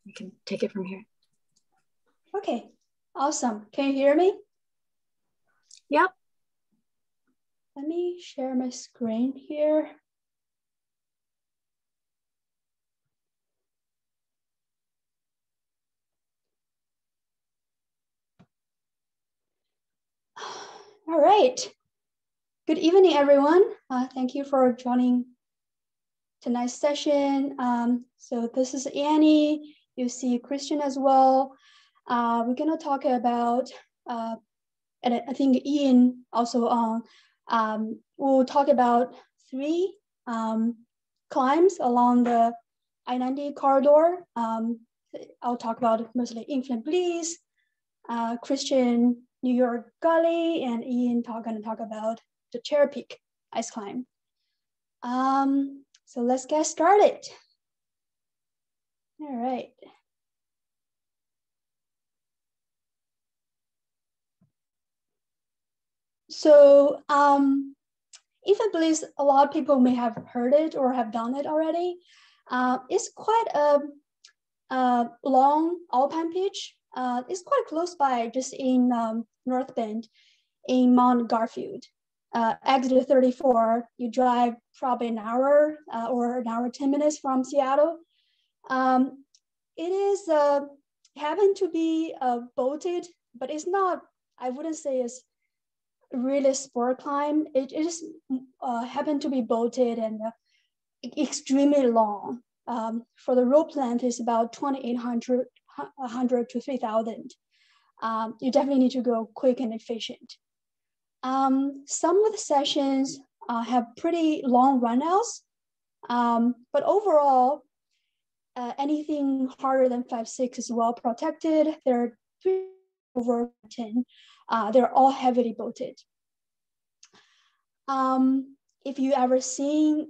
you can take it from here. Okay, awesome. Can you hear me? Yep. Let me share my screen here. All right. Good evening, everyone. Thank you for joining tonight's session. So this is Annie. You see Krystian as well. We're gonna talk about, and I think Ian also on. We'll talk about 3 climbs along the I-90 corridor. I'll talk about mostly Infinite Bliss, Krystian, New York Gully, and Ian gonna talk about the Cherokee Ice Climb. So let's get started. All right. So Infinite Bliss, a lot of people may have heard it or have done it already. It's quite a long alpine pitch. It's quite close by, just in North Bend, in Mount Garfield. Exit 34, you drive probably an hour or an hour 10 minutes from Seattle. It is happened to be bolted, but it's not, I wouldn't say it's really sport climb. It just happened to be bolted and extremely long. For the rope length is about 2,800 to 3,000. You definitely need to go quick and efficient. Some of the sessions have pretty long runouts, but overall, anything harder than 5.6 is well protected. They're 3 over 10. They're all heavily bolted. If you ever seen,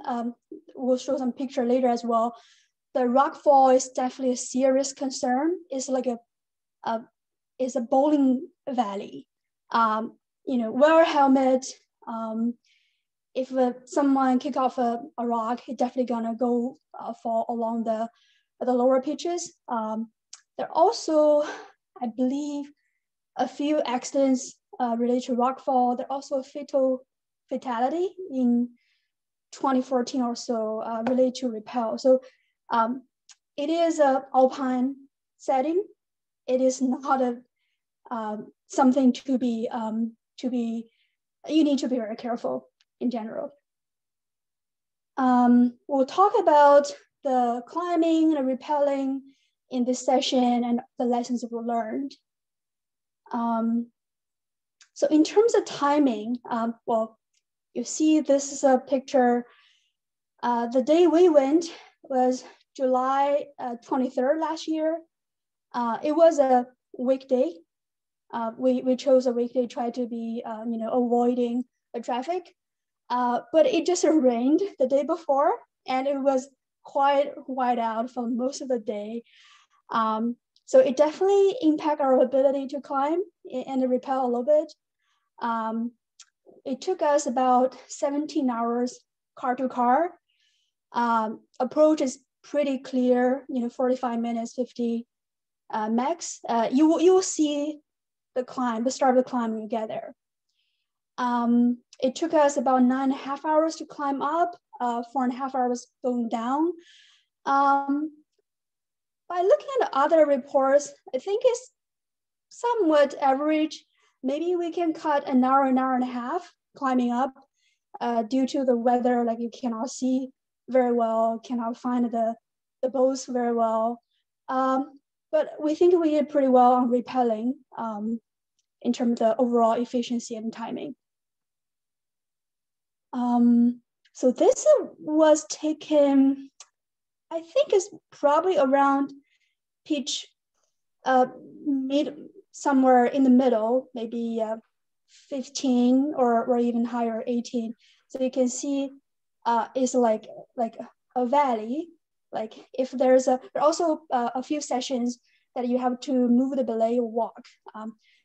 we'll show some picture later as well. The rock fall is definitely a serious concern. It's like it's a bowling valley. You know, wear a helmet. If someone kick off a rock, it's definitely gonna go fall along the lower pitches. There are also, I believe, a few accidents related to rockfall. There are also a fatality in 2014 or so related to Repel. So it is an alpine setting. It is not a something to be, you need to be very careful in general. We'll talk about the climbing and rappelling in this session and the lessons we learned. So in terms of timing, well, you see this is a picture. The day we went was July 23rd last year. It was a weekday. We chose a weekday, try to be, you know, avoiding the traffic. But it just rained the day before, and it was quite white out for most of the day. So it definitely impacted our ability to climb and rappel a little bit. It took us about 17 hours car to car. Approach is pretty clear, you know, 45 minutes, 50 max. You will see the climb, the start of the climb when you get there. It took us about 9.5 hours to climb up, 4.5 hours going down. By looking at the other reports, I think it's somewhat average. Maybe we can cut an hour and a half climbing up due to the weather, like you cannot see very well, cannot find the bows very well. But we think we did pretty well on rappelling in terms of the overall efficiency and timing. So this was taken, I think it's probably around pitch somewhere in the middle, maybe 15 or even higher, 18. So you can see it's like a valley. Like if there are also a few sessions that you have to move the belay or walk.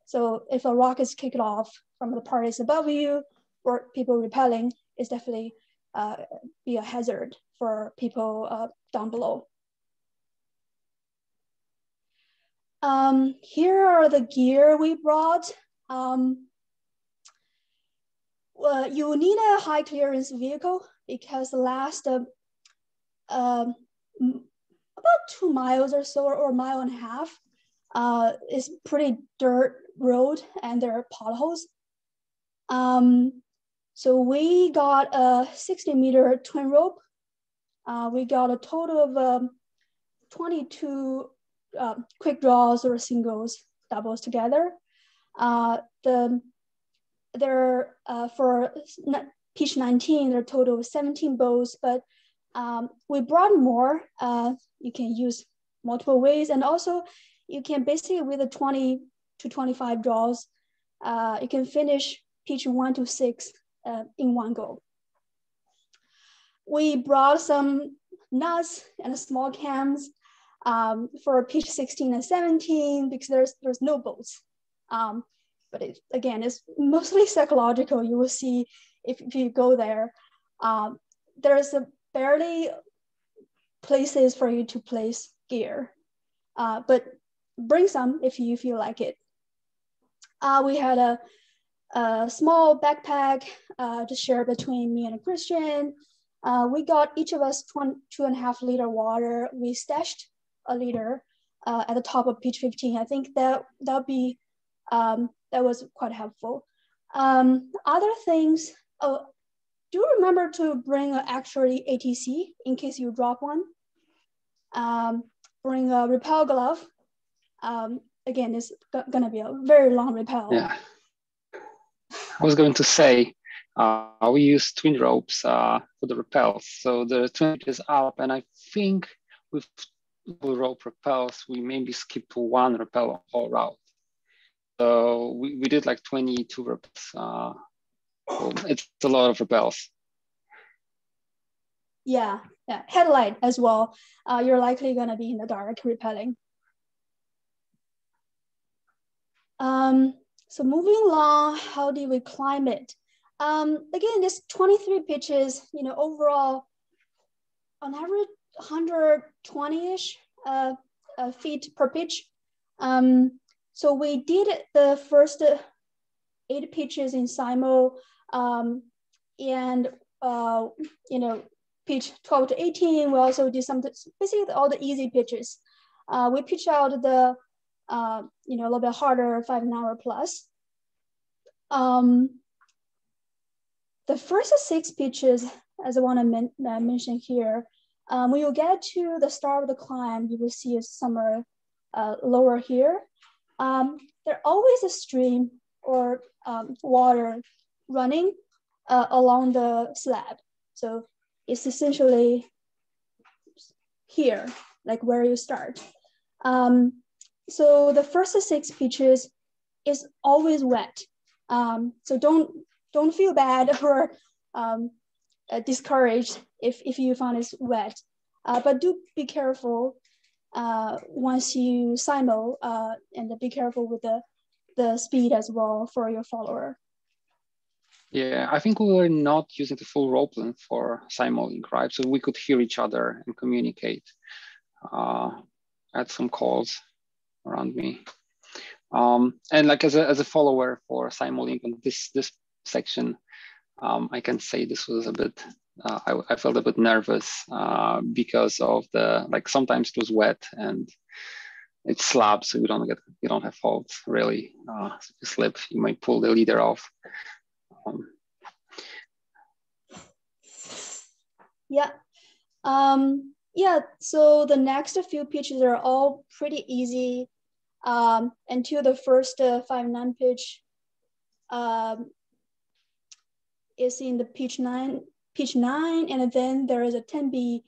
So if a rock is kicked off from the parties above you or people rappelling, it's definitely be a hazard for people down below. Here are the gear we brought. You need a high clearance vehicle because the last about 2 miles or so, or a mile and a half, is pretty dirt road and there are potholes. So we got a 60-meter twin rope. We got a total of 22 quick draws or singles, doubles together. For pitch 19, there are a total of 17 bows, but we brought more. You can use multiple ways, and also you can basically, with the 20 to 25 draws, you can finish pitch 1 to 6 in one go. We brought some nuts and small cams for pitch 16 and 17 because there's no boats. But again, it's mostly psychological. You will see if you go there. There's barely places for you to place gear, but bring some if you feel like it. We had a small backpack to share between me and Krystian. We got each of us 2.5 liter water. We stashed a liter at the top of pitch 15. I think that was quite helpful. Other things, do remember to bring an actually ATC in case you drop one. Bring a Repel glove. Again, it's gonna be a very long Repel. Yeah. I was going to say, we use twin ropes for the Repels. So the twin is up, and I think with rope Repels, we maybe skipped one Repel all route. So we did like 22 Repels. So it's a lot of Repels. Yeah, headlight as well. You're likely gonna be in the dark repelling. So moving along, how do we climb it? Again, this 23 pitches, overall on average 120-ish feet per pitch. So we did the first 8 pitches in Simo, and pitch 12 to 18. We also did some, basically all the easy pitches. We pitched out the a little bit harder 5 an hour plus. The first 6 pitches, as I want to mention here, when you get to the start of the climb, you will see somewhere lower here. There's always a stream or water running along the slab. So it's essentially here, like where you start. So the first 6 pitches is always wet. So don't feel bad or discouraged if you find it's wet, but do be careful once you Simo, and be careful with the speed as well for your follower. Yeah, I think we were not using the full rope length for Simoing, right? So we could hear each other and communicate. Had some calls around me. And like as a follower for Simoing on this section, I can say this was a bit, I felt a bit nervous because of sometimes it was wet and it's slab, so you don't have faults really. If you slip, you might pull the leader off. Yeah, so the next few pitches are all pretty easy until the first 5-9 pitch is in the pitch 9, and then there is a 10B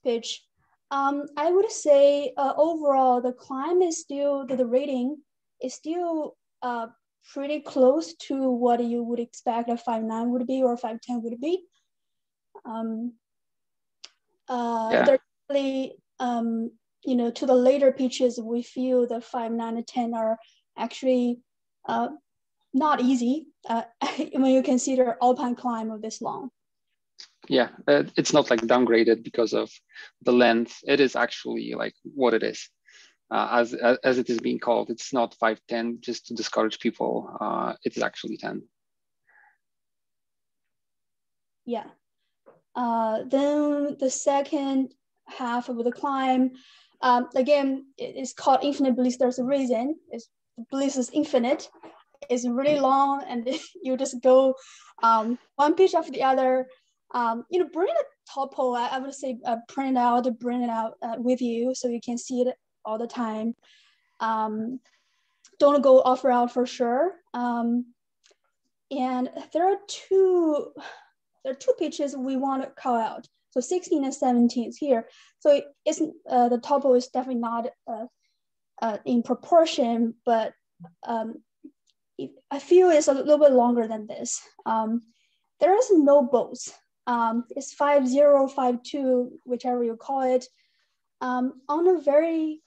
pitch. I would say overall the climb is still, the rating is still pretty close to what you would expect a 5.9 would be or 5.10 would be. They're really, to the later pitches, we feel the 5.9 and 10 are actually not easy when you consider alpine climb of this long. Yeah, it's not like downgraded because of the length. It is actually like what it is. as it is being called. It's not 5-10 just to discourage people. It's actually 10. Yeah. Then the second half of the climb, again, it's called Infinite Bliss. There's a reason. Bliss is infinite. It's really long, and you just go one pitch after the other. Bring a topo. I would say bring it out with you so you can see it all the time. Don't go off route for sure. And there are two pitches we want to call out. So 16 and 17 is here. So it's the topo is definitely not in proportion, but I feel it's a little bit longer than this. There is no boats. It's 5-0, 5-2, whichever you call it. On a very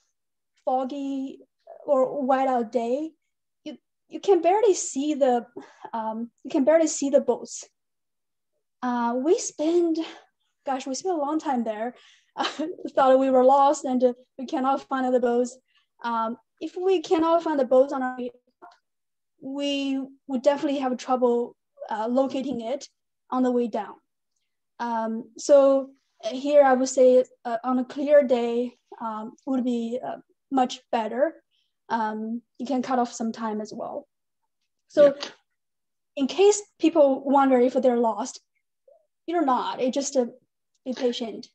foggy or whiteout day, you can barely see the boats. We spent a long time there. Thought we were lost and we cannot find the boats. If we cannot find the boats on our way up, we would definitely have trouble locating it on the way down. So here I would say on a clear day would be much better. You can cut off some time as well. So in case people wonder if they're lost, you're not. It just be patient.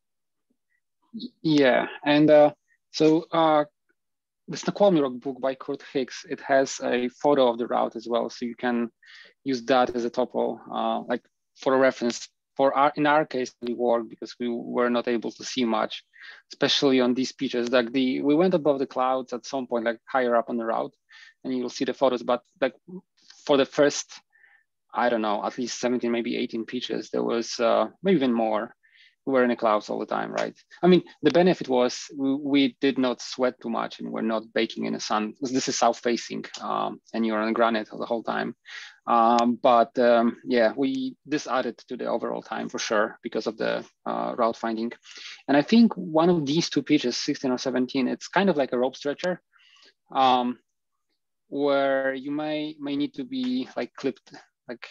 Yeah, and so the Snoqualmie Rock book by Kurt Hicks, it has a photo of the route as well, so you can use that as a topo, like for a reference. In our case, we worked because we were not able to see much, especially on these pitches. Like we went above the clouds at some point, like higher up on the route, and you will see the photos. But like for the first, I don't know, at least 17, maybe 18 pitches, there was maybe even more. We were in the clouds all the time, right? I mean, the benefit was we did not sweat too much and we're not baking in the sun. This is south facing and you're on granite the whole time. This added to the overall time for sure because of the route finding. And I think one of these two pitches, 16 or 17, it's kind of like a rope stretcher where you may need to be like clipped, like,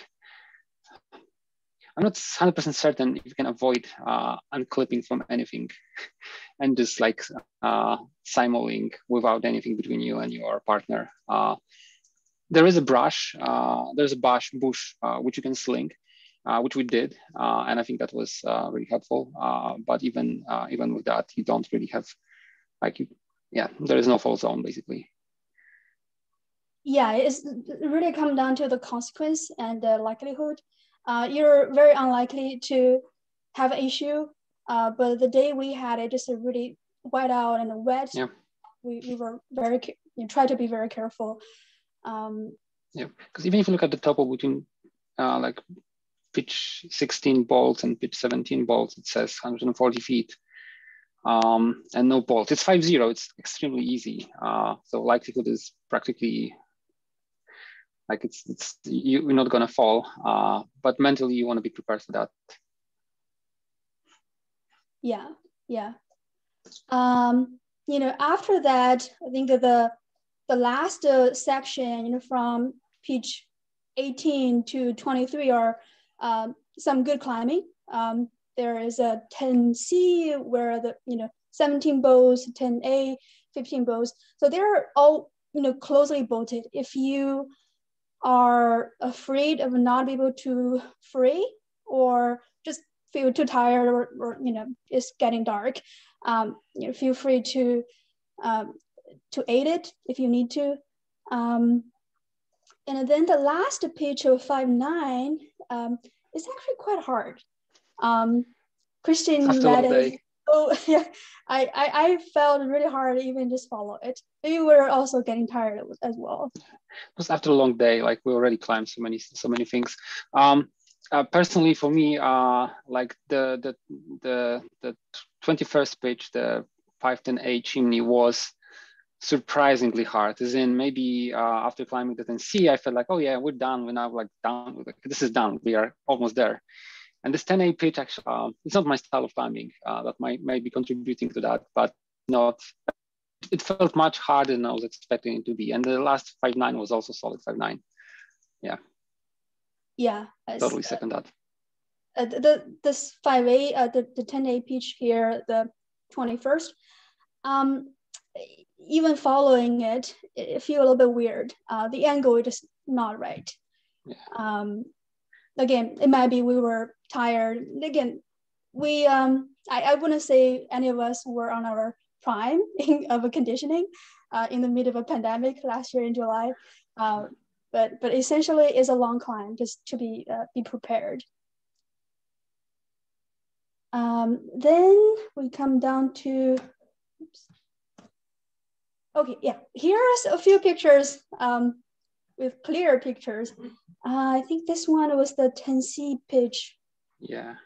I'm not 100% certain if you can avoid unclipping from anything and just like simoling without anything between you and your partner. There is a brush, there's a bush which you can sling, which we did. And I think that was really helpful. But even with that, you don't really have, there is no fall zone basically. Yeah, it really come down to the consequence and the likelihood. You're very unlikely to have an issue, but the day we had it just really white out and wet. Yeah. We were try to be very careful. Because even if you look at the topo between like pitch 16 bolts and pitch 17 bolts, it says 140 feet and no bolts. It's 5-0. It's extremely easy. So likelihood is practically like you're not gonna fall, but mentally you want to be prepared for that. Yeah. After that, I think that the last section, from pitch 18 to 23 are some good climbing. There is a 10C where 17 bows, 10A, 15 bows. So they're all closely bolted. If you are afraid of not being able to free or just feel too tired or it's getting dark, feel free to aid it if you need to. And then the last pitch of 5-9 is actually quite hard. Krystian led it. Oh yeah, I felt really hard even just follow it. We were also getting tired as well. It was after a long day, like we already climbed so many things. Personally, for me, like the 21st pitch, the 5-10A chimney was surprisingly hard. As in, maybe after climbing the 10C, I felt like, oh yeah, we're done. We're now like done. This is done. We are almost there. And this 10A pitch actually, it's not my style of climbing. That might be contributing to that, but not it felt much harder than I was expecting it to be. And the last 5.9 was also solid 5.9. Yeah. Yeah. Totally second that. This 5A, the 10A pitch here, the 21st, even following it, it feels a little bit weird. The angle is just not right. Yeah. Again, it might be we were tired. Again, we I wouldn't say any of us were on our prime of conditioning in the middle of a pandemic last year in July. But essentially, it's a long climb just to be prepared. Then we come down to, oops. Okay, yeah, here's a few pictures with clear pictures. I think this one was the 10C pitch. Yeah,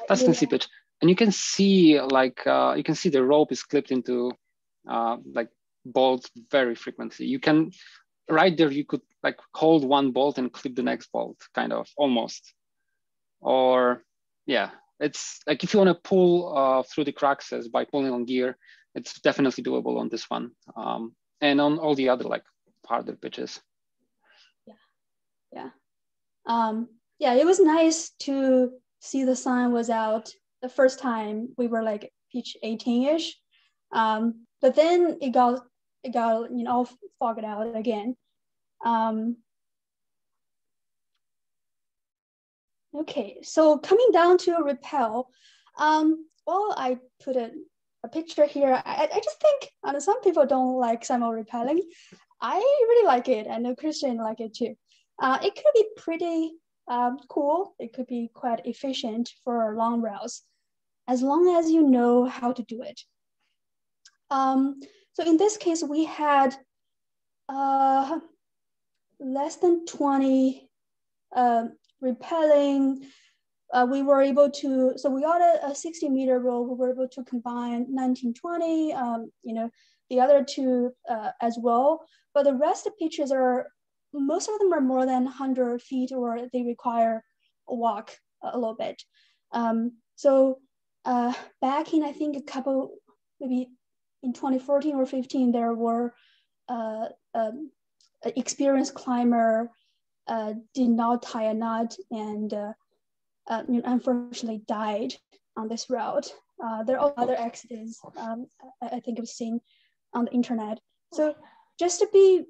that's 10C pitch. And you can see like, you can see the rope is clipped into like bolts very frequently. You can, right there, you could like hold one bolt and clip the next bolt, kind of, almost. Or yeah, it's like if you want to pull through the cracks by pulling on gear, it's definitely doable on this one. And on all the other like harder pitches. Yeah. Yeah, it was nice to see the sun was out the first time we were like pitch 18-ish. But then it got all fogged out again. Okay, so coming down to Repel, well, I put a picture here. I just think some people don't like simul-rappelling. I really like it. I know Krystian like it too. It could be pretty cool. It could be quite efficient for long routes, as long as you know how to do it. So in this case, we had less than 20 rappelling. We were able to, so we got a 60-meter rope. We were able to combine 1920, the other two as well. But the rest of pitches most of them are more than 100 feet, or they require a walk a little bit. So back in, I think maybe in 2014 or 15, there were experienced climber did not tie a knot and unfortunately died on this route. There are other accidents I think I've seen on the internet. So just to be,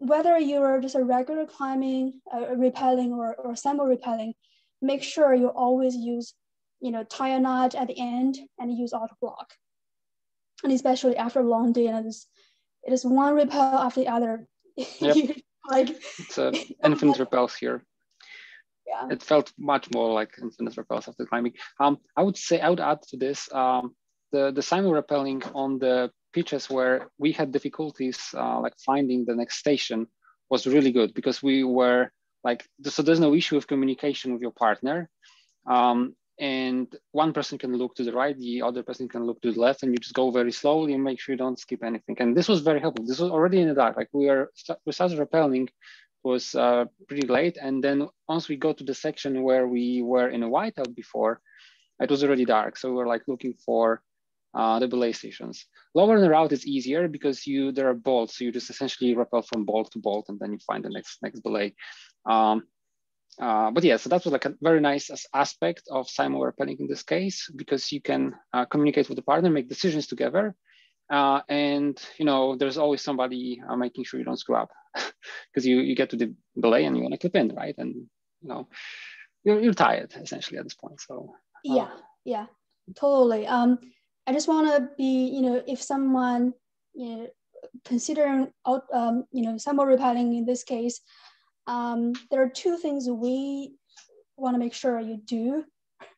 whether you're just a regular climbing, rappelling or simul-rappelling, make sure you always use, tie a knot at the end and use auto block. And especially after a long day, and it is one rappel after the other. Yep. Like it's infinite rappels here. Yeah. It felt much more like infinite rappels after climbing. I would add to this, the simul-rappelling on the pitches where we had difficulties like finding the next station was really good, because we were like, so there's no issue of communication with your partner. And one person can look to the right, the other person can look to the left, and you just go very slowly and make sure you don't skip anything. And this was very helpful. This was already in the dark. Like we started rappelling, was pretty late. And then once we go to the section where we were in a whiteout before, it was already dark. So we were like looking for the belay stations. Lower in the route is easier because there are bolts. So you just essentially rappel from bolt to bolt, and then you find the next belay. But yeah, so that was like a very nice aspect of simul-rappelling in this case, because you can communicate with the partner, make decisions together. And there's always somebody making sure you don't screw up, because you get to the belay and you want to clip in, right? And you're tired essentially at this point. So yeah, totally. I just want to be, if someone considering simul-rappelling in this case, there are two things we want to make sure you do,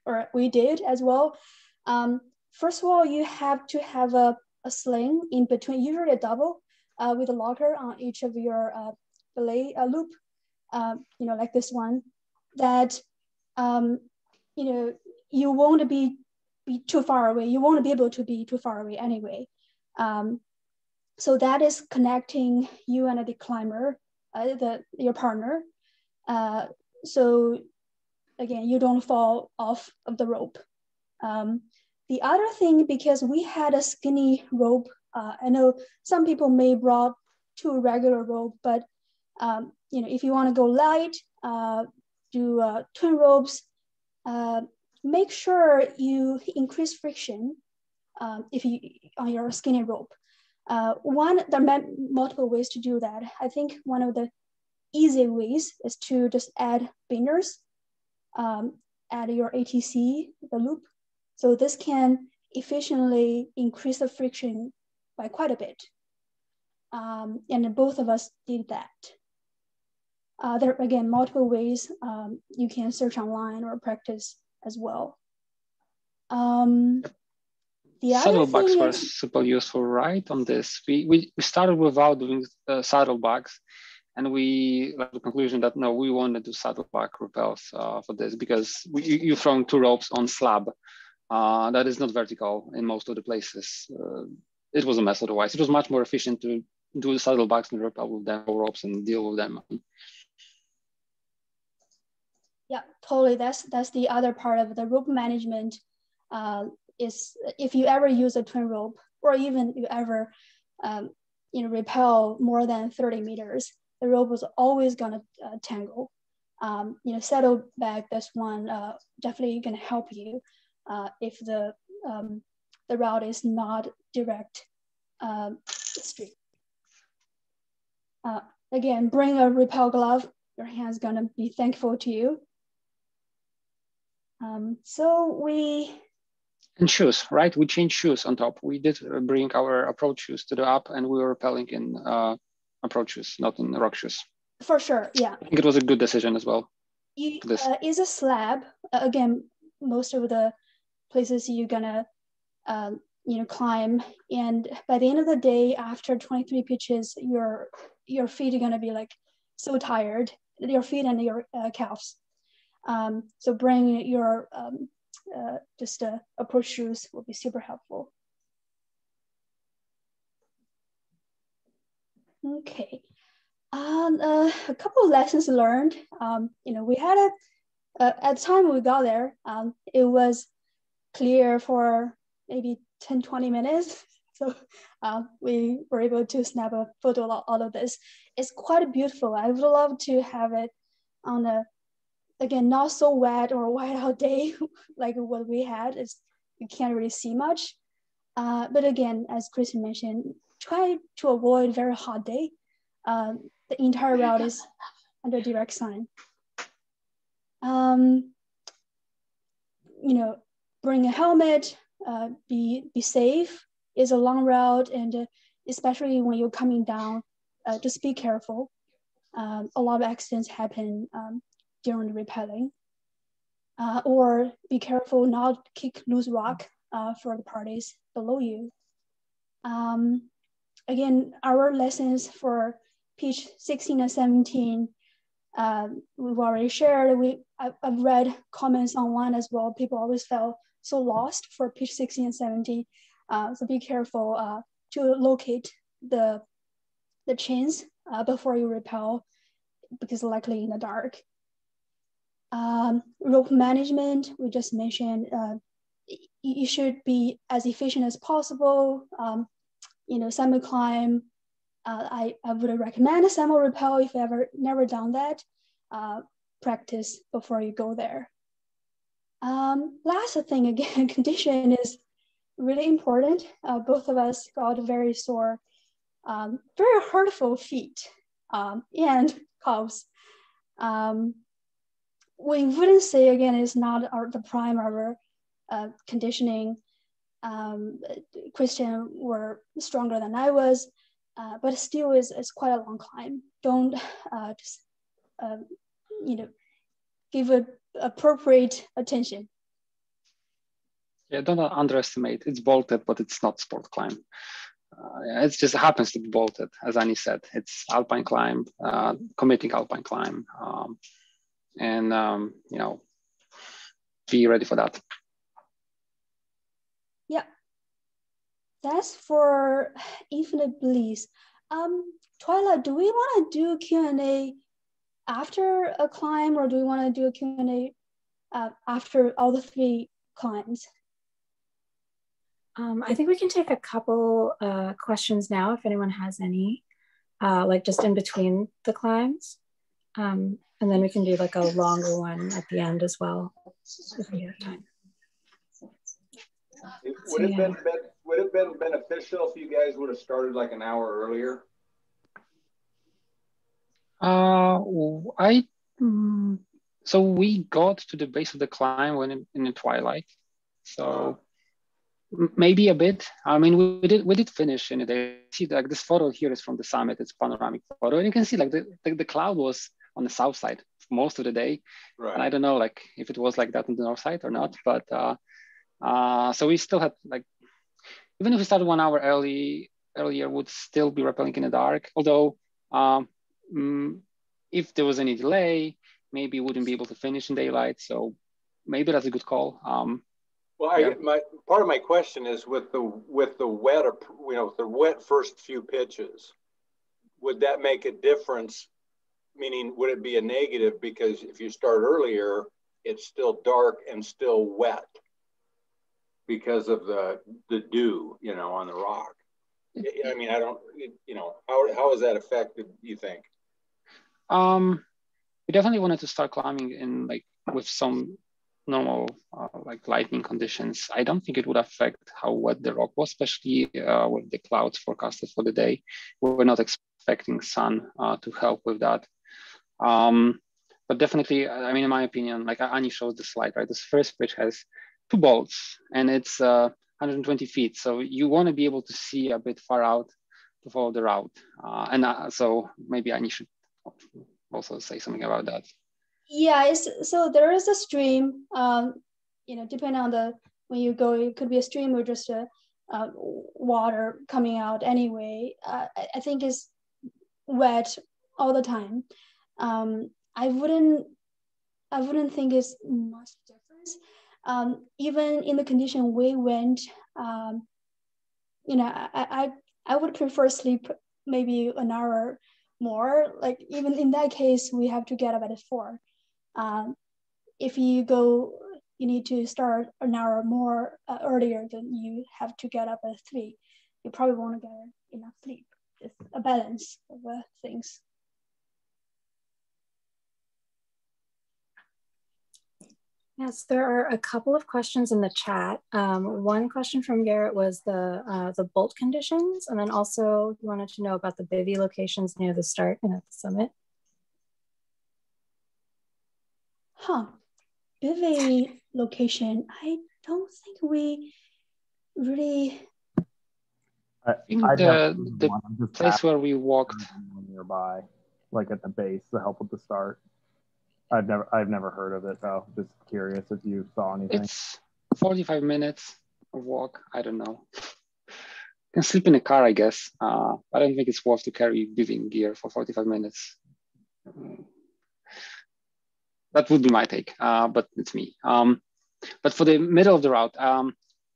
or we did as well. First of all, you have to have a sling in between, usually a double, with a locker on each of your belay loop, like this one, that you won't be too far away. You won't be able to be too far away anyway. So that is connecting you and the climber, your partner. So again, you don't fall off of the rope. The other thing, because we had a skinny rope I know some people may brought 2 regular rope, but if you want to go light, do twin ropes, make sure you increase friction if you on your skinny rope. There are multiple ways to do that. I think one of the easy ways is to just add binders at your ATC, the loop. So this can efficiently increase the friction by quite a bit. And both of us did that. There are, again, multiple ways you can search online or practice as well. Saddlebags were super useful, right? On this, we started without doing saddlebags, and we left the conclusion that no, we want to do saddleback repels for this because you throw 2 ropes on slab that is not vertical in most of the places. It was a mess otherwise. It was much more efficient to do the saddlebags and repel with them ropes and deal with them. Yeah, totally. That's the other part of the rope management. Is if you ever use a twin rope, or even you ever repel more than 30 meters, the rope was always gonna tangle. Saddlebag, this one definitely gonna help you if the route is not direct straight. Again, bring a repel glove. Your hand's gonna be thankful to you. And shoes, right? We changed shoes on top. We did bring our approach shoes to the up, and we were rappelling in approach shoes, not in rock shoes. For sure, yeah. I think it was a good decision as well. Is a slab. Again, most of the places you're gonna climb, and by the end of the day, after 23 pitches, your feet are gonna be like so tired. Your feet and your calves. So bring your approach shoes will be super helpful. Okay, a couple of lessons learned. We had at the time we got there, it was clear for maybe 10-20 minutes. So we were able to snap a photo of all of this. It's quite beautiful. I would love to have it on a, again, not so wet or white out day like what we had. You can't really see much. But again, as Krystian mentioned, try to avoid very hot day. The entire route is under direct sun. Bring a helmet, be safe. It's a long route, and especially when you're coming down, just be careful. A lot of accidents happen during the rappelling. Or be careful not kick loose rock for the parties below you. Again, our lessons for pitch 16 and 17, we've already shared. I've read comments online as well. People always felt so lost for pitch 16 and 17. So be careful to locate the chains before you rappel, because likely in the dark. Rope management, we just mentioned, you should be as efficient as possible. Semi climb, I would recommend a semi rappel if you ever never done that. Practice before you go there. Last thing, again, condition is really important. Both of us got very sore, very hurtful feet and calves. We wouldn't say, again, it's not the prime of our conditioning. Krystian were stronger than I was, but still is quite a long climb. Don't give it appropriate attention. Yeah, don't underestimate. It's bolted, but it's not sport climb. It just happens to be bolted, as Annie said. It's alpine climb, committing alpine climb, and be ready for that. Yeah, that's for Infinite Bliss. Twyla, do we want to do Q&A after a climb, or do we want to do a Q&A after all the 3 climbs? I think we can take a couple questions now if anyone has any, like just in between the climbs. And then we can do like a longer one at the end as well, if we have time. Would it have been beneficial if you guys would have started like an hour earlier? So we got to the base of the climb when in the twilight. So maybe a bit. I mean, we did finish in the day. See, like this photo here is from the summit. It's panoramic photo, and you can see like the cloud was on the south side most of the day. Right. And I don't know like if it was like that on the north side or not, but so we still had like, even if we started 1 hour earlier, would still be rappelling in the dark. Although if there was any delay, maybe we wouldn't be able to finish in daylight. So maybe that's a good call. Well, yeah. Part of my question is with the wet, the wet first few pitches, would that make a difference? Meaning, would it be a negative because if you start earlier, it's still dark and still wet because of the dew, on the rock? I mean, I don't, how is that affected, you think? We definitely wanted to start climbing in like with some normal like lightning conditions. I don't think it would affect how wet the rock was, especially with the clouds forecasted for the day. We're not expecting sun to help with that. But definitely, I mean, in my opinion, like Ani shows the slide, right? This first pitch has 2 bolts and it's 120 feet. So you want to be able to see a bit far out to follow the route. So maybe Ani should also say something about that. Yeah, so there is a stream, depending on when you go, it could be a stream or just water coming out anyway. I think it's wet all the time. I wouldn't think it's much difference. Even in the condition we went, I would prefer sleep maybe an hour more. Like even in that case, we have to get up at 4. If you need to start an hour more earlier, then you have to get up at 3. You probably won't get enough sleep. It's a balance of things. Yes, there are a couple of questions in the chat. One question from Garrett was the bolt conditions, and then also he wanted to know about the bivy locations near the start and at the summit. Bivy location. I don't think we really. I think the place where we walked nearby, like at the base, to help with the start. I've never heard of it though. Just curious if you saw anything. It's 45 minutes of walk. I don't know. You can sleep in a car, I guess. I don't think it's worth to carry bivving gear for 45 minutes. That would be my take, but it's me. But for the middle of the route,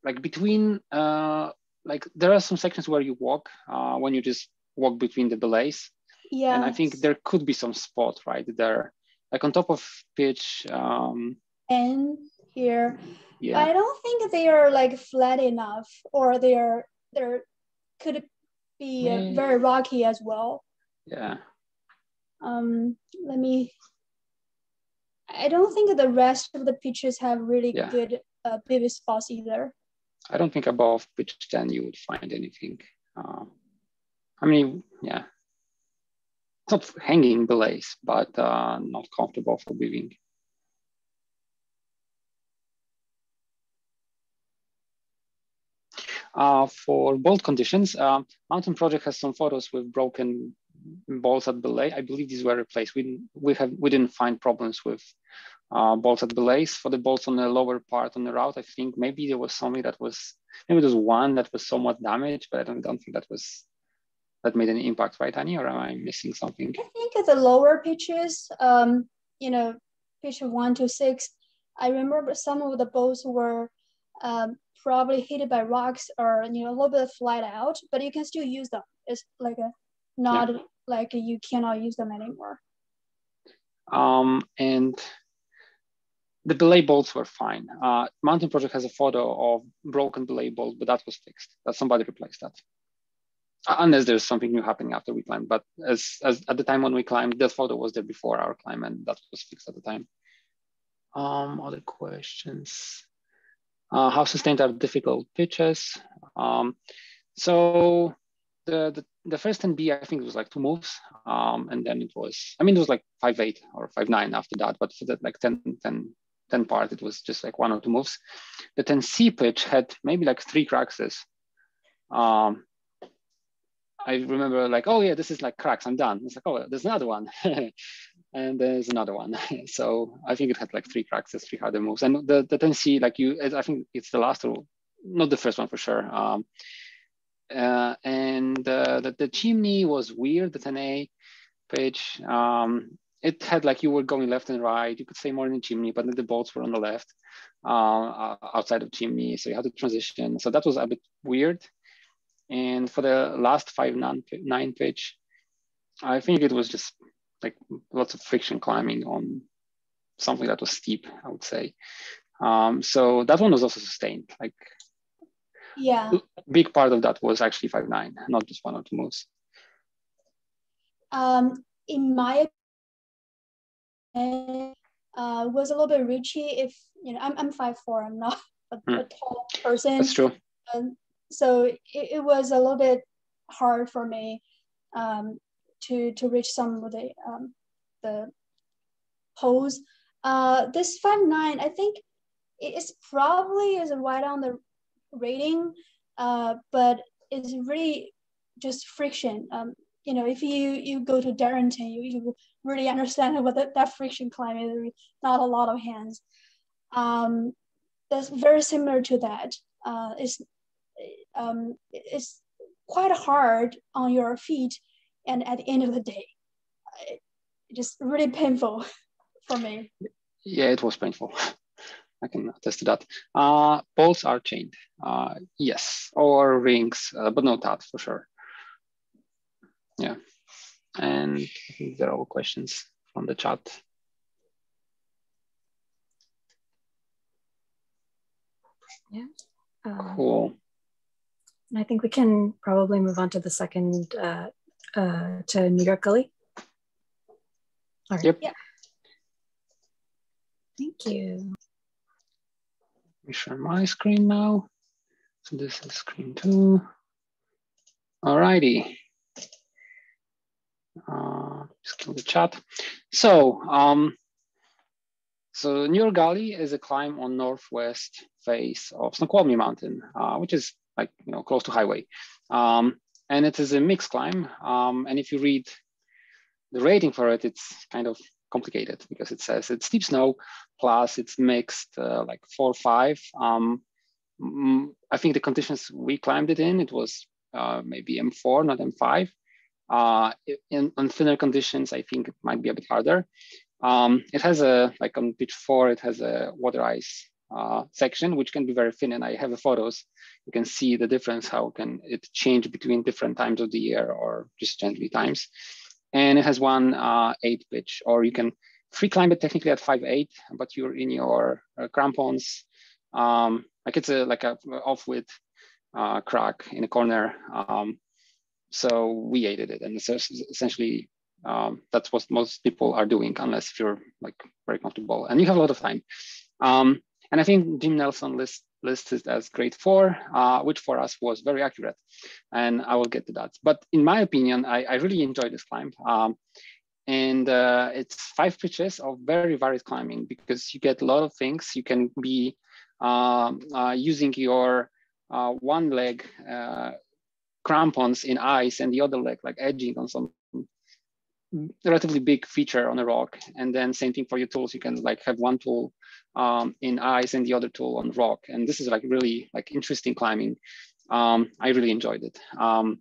like between, like there are some sections where you walk when you just walk between the belays. Yeah. And I think there could be some spot right there, like on top of pitch. And here, yeah. I don't think they are like flat enough, or there could be very rocky as well. Yeah. I don't think the rest of the pitches have really good bivy spots either. I don't think above pitch 10 you would find anything. I mean, yeah. It's not hanging belays, but not comfortable for bivving. For bolt conditions, Mountain Project has some photos with broken bolts at belay. I believe these were replaced. We didn't find problems with bolts at belays. For the bolts on the lower part on the route, I think maybe there was something that was, maybe there's one that was somewhat damaged, but I don't think that made any impact, right, Annie? Or am I missing something? I think at the lower pitches, pitch 1 to 6, I remember some of the bolts were probably hit by rocks or a little bit flat out, but you can still use them. It's like not like you cannot use them anymore. And The belay bolts were fine. Mountain Project has a photo of broken belay bolt, but that was fixed. That somebody replaced that. Unless there's something new happening after we climbed. But as at the time when we climbed, that photo was there before our climb, and that was fixed at the time. Other questions. How sustained are difficult pitches? So the first 10B, I think it was like 2 moves. And then it was, I mean, it was like 5.8 or 5.9 after that, but for that like 10 part, it was just like 1 or 2 moves. The 10C pitch had maybe like 3 cracks. I remember like, oh yeah, this is like cracks, I'm done. It's like, oh, there's another one. And there's another one. So I think it had like 3 cracks, 3 harder moves. And the 10C, like I think it's the last rule, not the first one for sure. The chimney was weird, the 10A pitch. It had like you were going left and right. You could stay more in the chimney, but then the bolts were on the left outside of chimney. So you had to transition. So that was a bit weird. And for the last 5.9 pitch, I think it was just like lots of friction climbing on something that was steep, I would say. So that one was also sustained. Like, yeah, big part of that was actually 5.9, not just 1 or 2 moves. In my opinion, was a little bit richy. If you know, I'm 5'4", I'm not a tall person. That's true. So it was a little bit hard for me to reach some of the pose. This 5.9, I think it's probably is right on the rating, but it's really just friction. You know, if you go to Darrington, you really understand what that friction climb is. Not a lot of hands. That's very similar to that. It's quite hard on your feet, and at the end of the day, just really painful for me. Yeah, it was painful. I can attest to that. Bolts are chained, yes, or rings, but no tat for sure. Yeah, and I think there are all questions from the chat. Yeah. Cool. I think we can probably move on to the second, to New York Gully. All right. Yep. Yeah. Thank you. Let me share my screen now. So this is screen 2. All righty. Just kill the chat. So, New York Gully is a climb on northwest face of Snoqualmie Mountain, which is like, you know, close to highway. And it is a mixed climb. And if you read the rating for it, it's kind of complicated because it says it's steep snow plus it's mixed, like 4 or 5. I think the conditions we climbed it in, it was maybe M4, not M5. On thinner conditions, I think it might be a bit harder. It has like on pitch 4, it has a water ice section, which can be very thin. And I have the photos. You can see the difference, how can it change between different times of the year or just generally times. And it has one 8 pitch, or you can free climb it technically at 5.8, but you're in your crampons. Like it's like a off-width crack in a corner. So we aided it, and it's essentially that's what most people are doing, unless if you're like very comfortable and you have a lot of time. And I think Jim Nelson lists it as grade 4, which for us was very accurate, and I will get to that. But in my opinion, I really enjoyed this climb, and it's 5 pitches of very varied climbing because you get a lot of things. You can be using your one leg crampons in ice and the other leg like edging on some relatively big feature on a rock. And then same thing for your tools. You can like have one tool in ice and the other tool on rock. And this is like really like interesting climbing. I really enjoyed it. And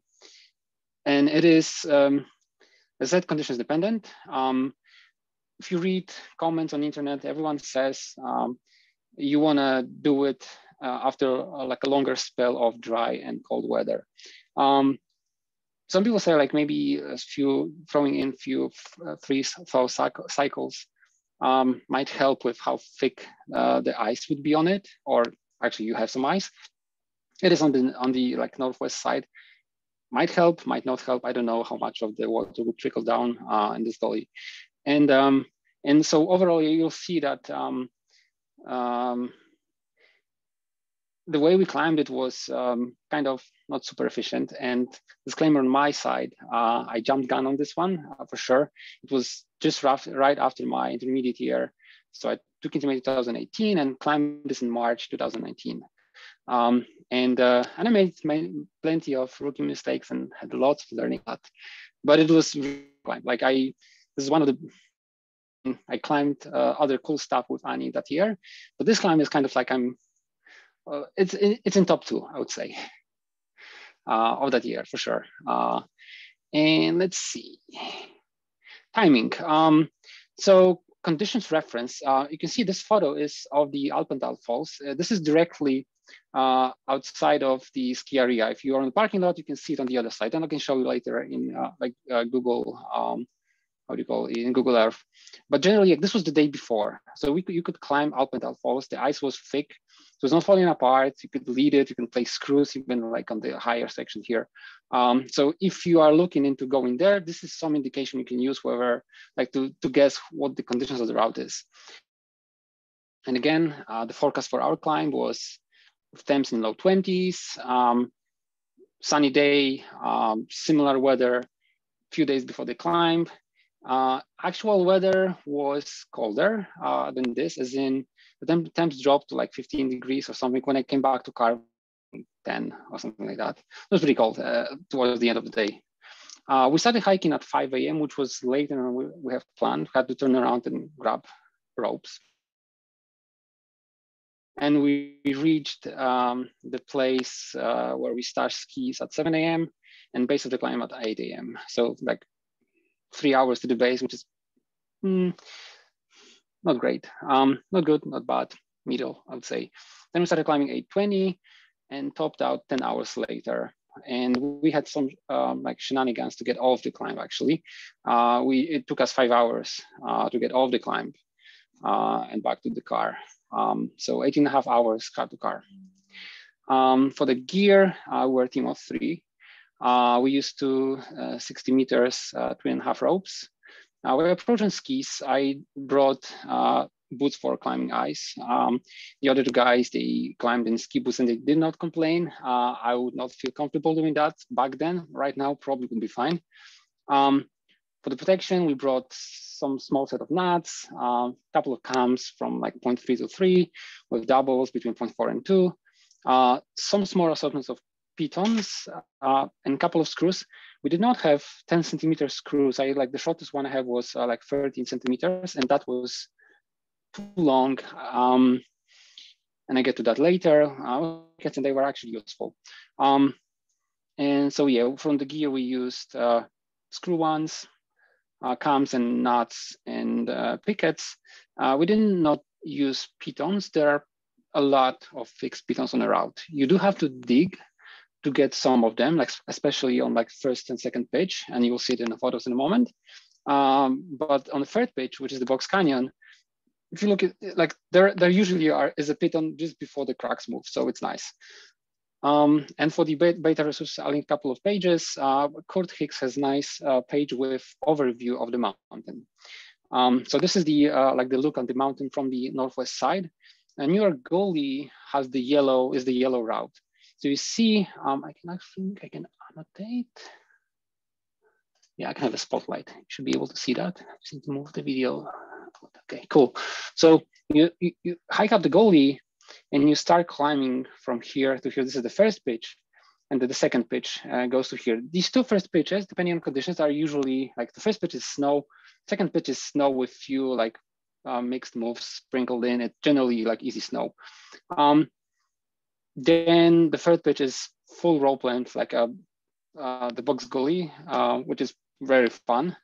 it is, as I said, conditions dependent. If you read comments on the internet, everyone says you wanna do it after like a longer spell of dry and cold weather. Some people say like maybe throwing in few freeze thaw cycles might help with how thick the ice would be on it, or actually you have some ice. It is on the like northwest side. Might help, might not help. I don't know how much of the water would trickle down in this gully. And so overall, you'll see that the way we climbed it was kind of not super efficient. And disclaimer on my side, I jumped gun on this one for sure. It was just right after my intermediate year. So I took intermediate 2018 and climbed this in March 2019. And I made plenty of rookie mistakes and had lots of learning. But it was like this is one of the I climbed other cool stuff with Annie that year, but this climb is kind of like it's in top 2, I would say, of that year for sure. And let's see, timing. So conditions reference, you can see this photo is of the Alpendal Falls. This is directly outside of the ski area. If you're on the parking lot, you can see it on the other side, and I can show you later in Google, how do you call it, in Google Earth. But generally, this was the day before. So you could climb Alpendal Falls. The ice was thick, so it's not falling apart. You could lead it, you can place screws, even like on the higher section here. So if you are looking into going there, this is some indication you can use whether, like to guess what the conditions of the route is. And again, the forecast for our climb was with temps in low 20s, sunny day, similar weather, few days before the climb. Actual weather was colder than this, as in the temps dropped to like 15 degrees or something. When I came back to car, 10 or something like that. It was pretty cold towards the end of the day. We started hiking at 5 a.m., which was later than we have planned. We had to turn around and grab ropes. And we reached the place where we start skis at 7 a.m. and base of the climb at 8 a.m. So like 3 hours to the base, which is not great. Not good, not bad, middle, I would say. Then we started climbing 8:20 and topped out 10 hours later. And we had some like shenanigans to get off the climb, actually. It took us 5 hours to get off the climb and back to the car. So 18.5 hours car to car. For the gear, we're a team of 3. We used 60 meters, 3.5 ropes. We're approaching skis. I brought boots for climbing ice. The other 2 guys, they climbed in ski boots and they did not complain. I would not feel comfortable doing that back then. Right now, probably would be fine. For the protection, we brought some small set of nuts, a couple of cams from like 0.3 to 3 with doubles between 0.4 and 2, some small assortments of pitons and a couple of screws. We did not have 10 centimeter screws. Like the shortest one I have was like 13 centimeters, and that was too long. And I get to that later. And they were actually useful. And so yeah, from the gear we used screw ones, cams and nuts and pickets. We did not use pitons. There are a lot of fixed pitons on the route. You do have to dig to get some of them, like especially on like first and second pitch, and you will see it in the photos in a moment. But on the third pitch, which is the Box Canyon, if you look at like there usually is a piton just before the cracks move, so it's nice. And for the beta resources, I'll link a couple of pages. Kurt Hicks has a nice page with overview of the mountain. So this is the like the look on the mountain from the northwest side. And York Gully has the yellow route. So you see, I think I can annotate. Yeah, I can have a spotlight. You should be able to see that. I just need to move the video. Okay, cool. So you hike up the gully and you start climbing from here to here. This is the first pitch. And then the second pitch goes to here. These 2 first pitches, depending on conditions, are usually like the first pitch is snow. Second pitch is snow with few like mixed moves sprinkled in. It's generally like easy snow. Then the third pitch is full rope length, like the Box Gully, which is very fun.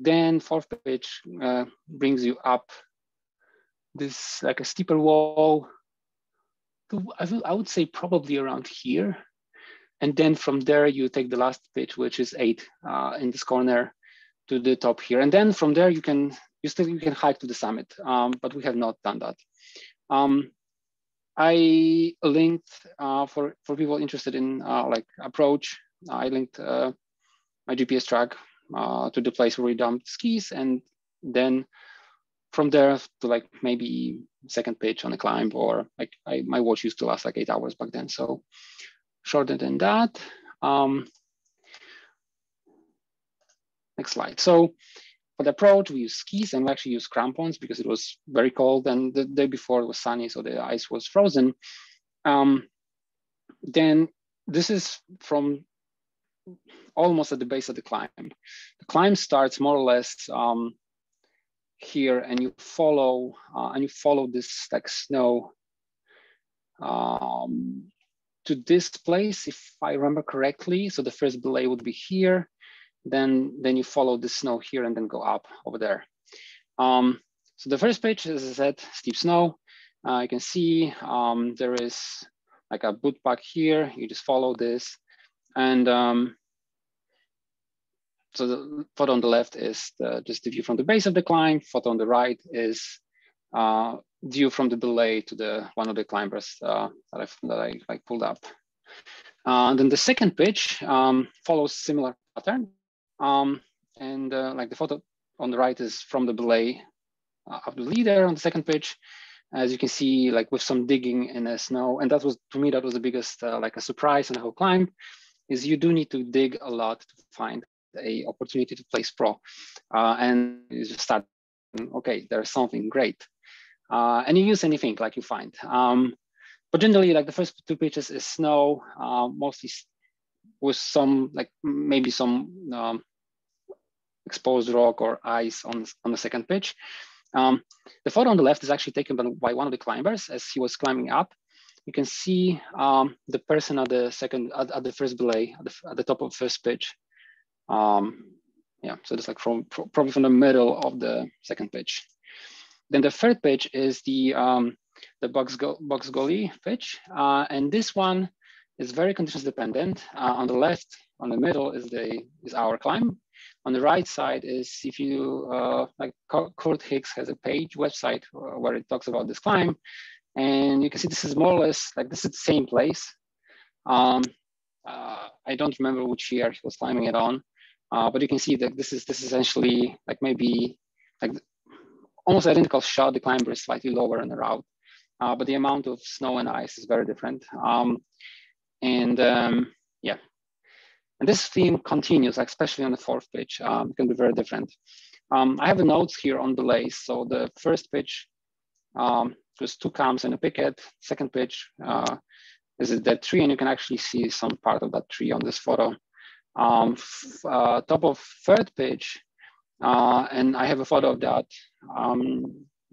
Then fourth pitch brings you up this like a steeper wall to, I would say probably around here. And then from there, you take the last pitch, which is 8 in this corner to the top here. And then from there, you can you can hike to the summit, but we have not done that. I linked for people interested in like approach. I linked my GPS track to the place where we dumped skis, and then from there to like maybe second pitch on a climb, or like my watch used to last like 8 hours back then, so shorter than that. Next slide. So for the approach, we use skis, and we actually use crampons because it was very cold, and the day before it was sunny, so the ice was frozen. Then this is from almost at the base of the climb. The climb starts more or less here, and you follow this like snow to this place, if I remember correctly. So the first belay would be here. Then you follow the snow here and then go up over there. So the first pitch, as I said, steep snow. You can see there is like a boot pack here. You just follow this. And so the photo on the left is just the view from the base of the climb. Photo on the right is view from the belay to one of the climbers that I pulled up. And then the second pitch follows similar pattern. Like the photo on the right is from the belay of the leader on the second pitch, as you can see, like with some digging in the snow. And that was, to me, that was the biggest like a surprise in the whole climb, is you do need to dig a lot to find a opportunity to place pro. And you just start, okay, there's something great. And you use anything like you find. But generally, like the first two pitches is snow, mostly with some, like maybe some exposed rock or ice on the second pitch. The photo on the left is actually taken by one of the climbers as he was climbing up. You can see the person at the first belay, at the top of the first pitch. Yeah, so it's like probably from the middle of the second pitch. Then the third pitch is the York Gully pitch, and this one is very conditions dependent. On the left, on the middle is our climb. On the right side is, if you like, Kurt Hicks has a website where it talks about this climb, and you can see this is more or less like this is the same place. I don't remember which year he was climbing it on, but you can see that this is essentially like maybe like almost identical shot. The climber is slightly lower in the route, but the amount of snow and ice is very different. Yeah, and this theme continues, especially on the fourth pitch. It can be very different. I have the notes here on delays. So the first pitch was 2 cams and a picket. Second pitch is a dead tree, and you can actually see some part of that tree on this photo. Top of third pitch, and I have a photo of that.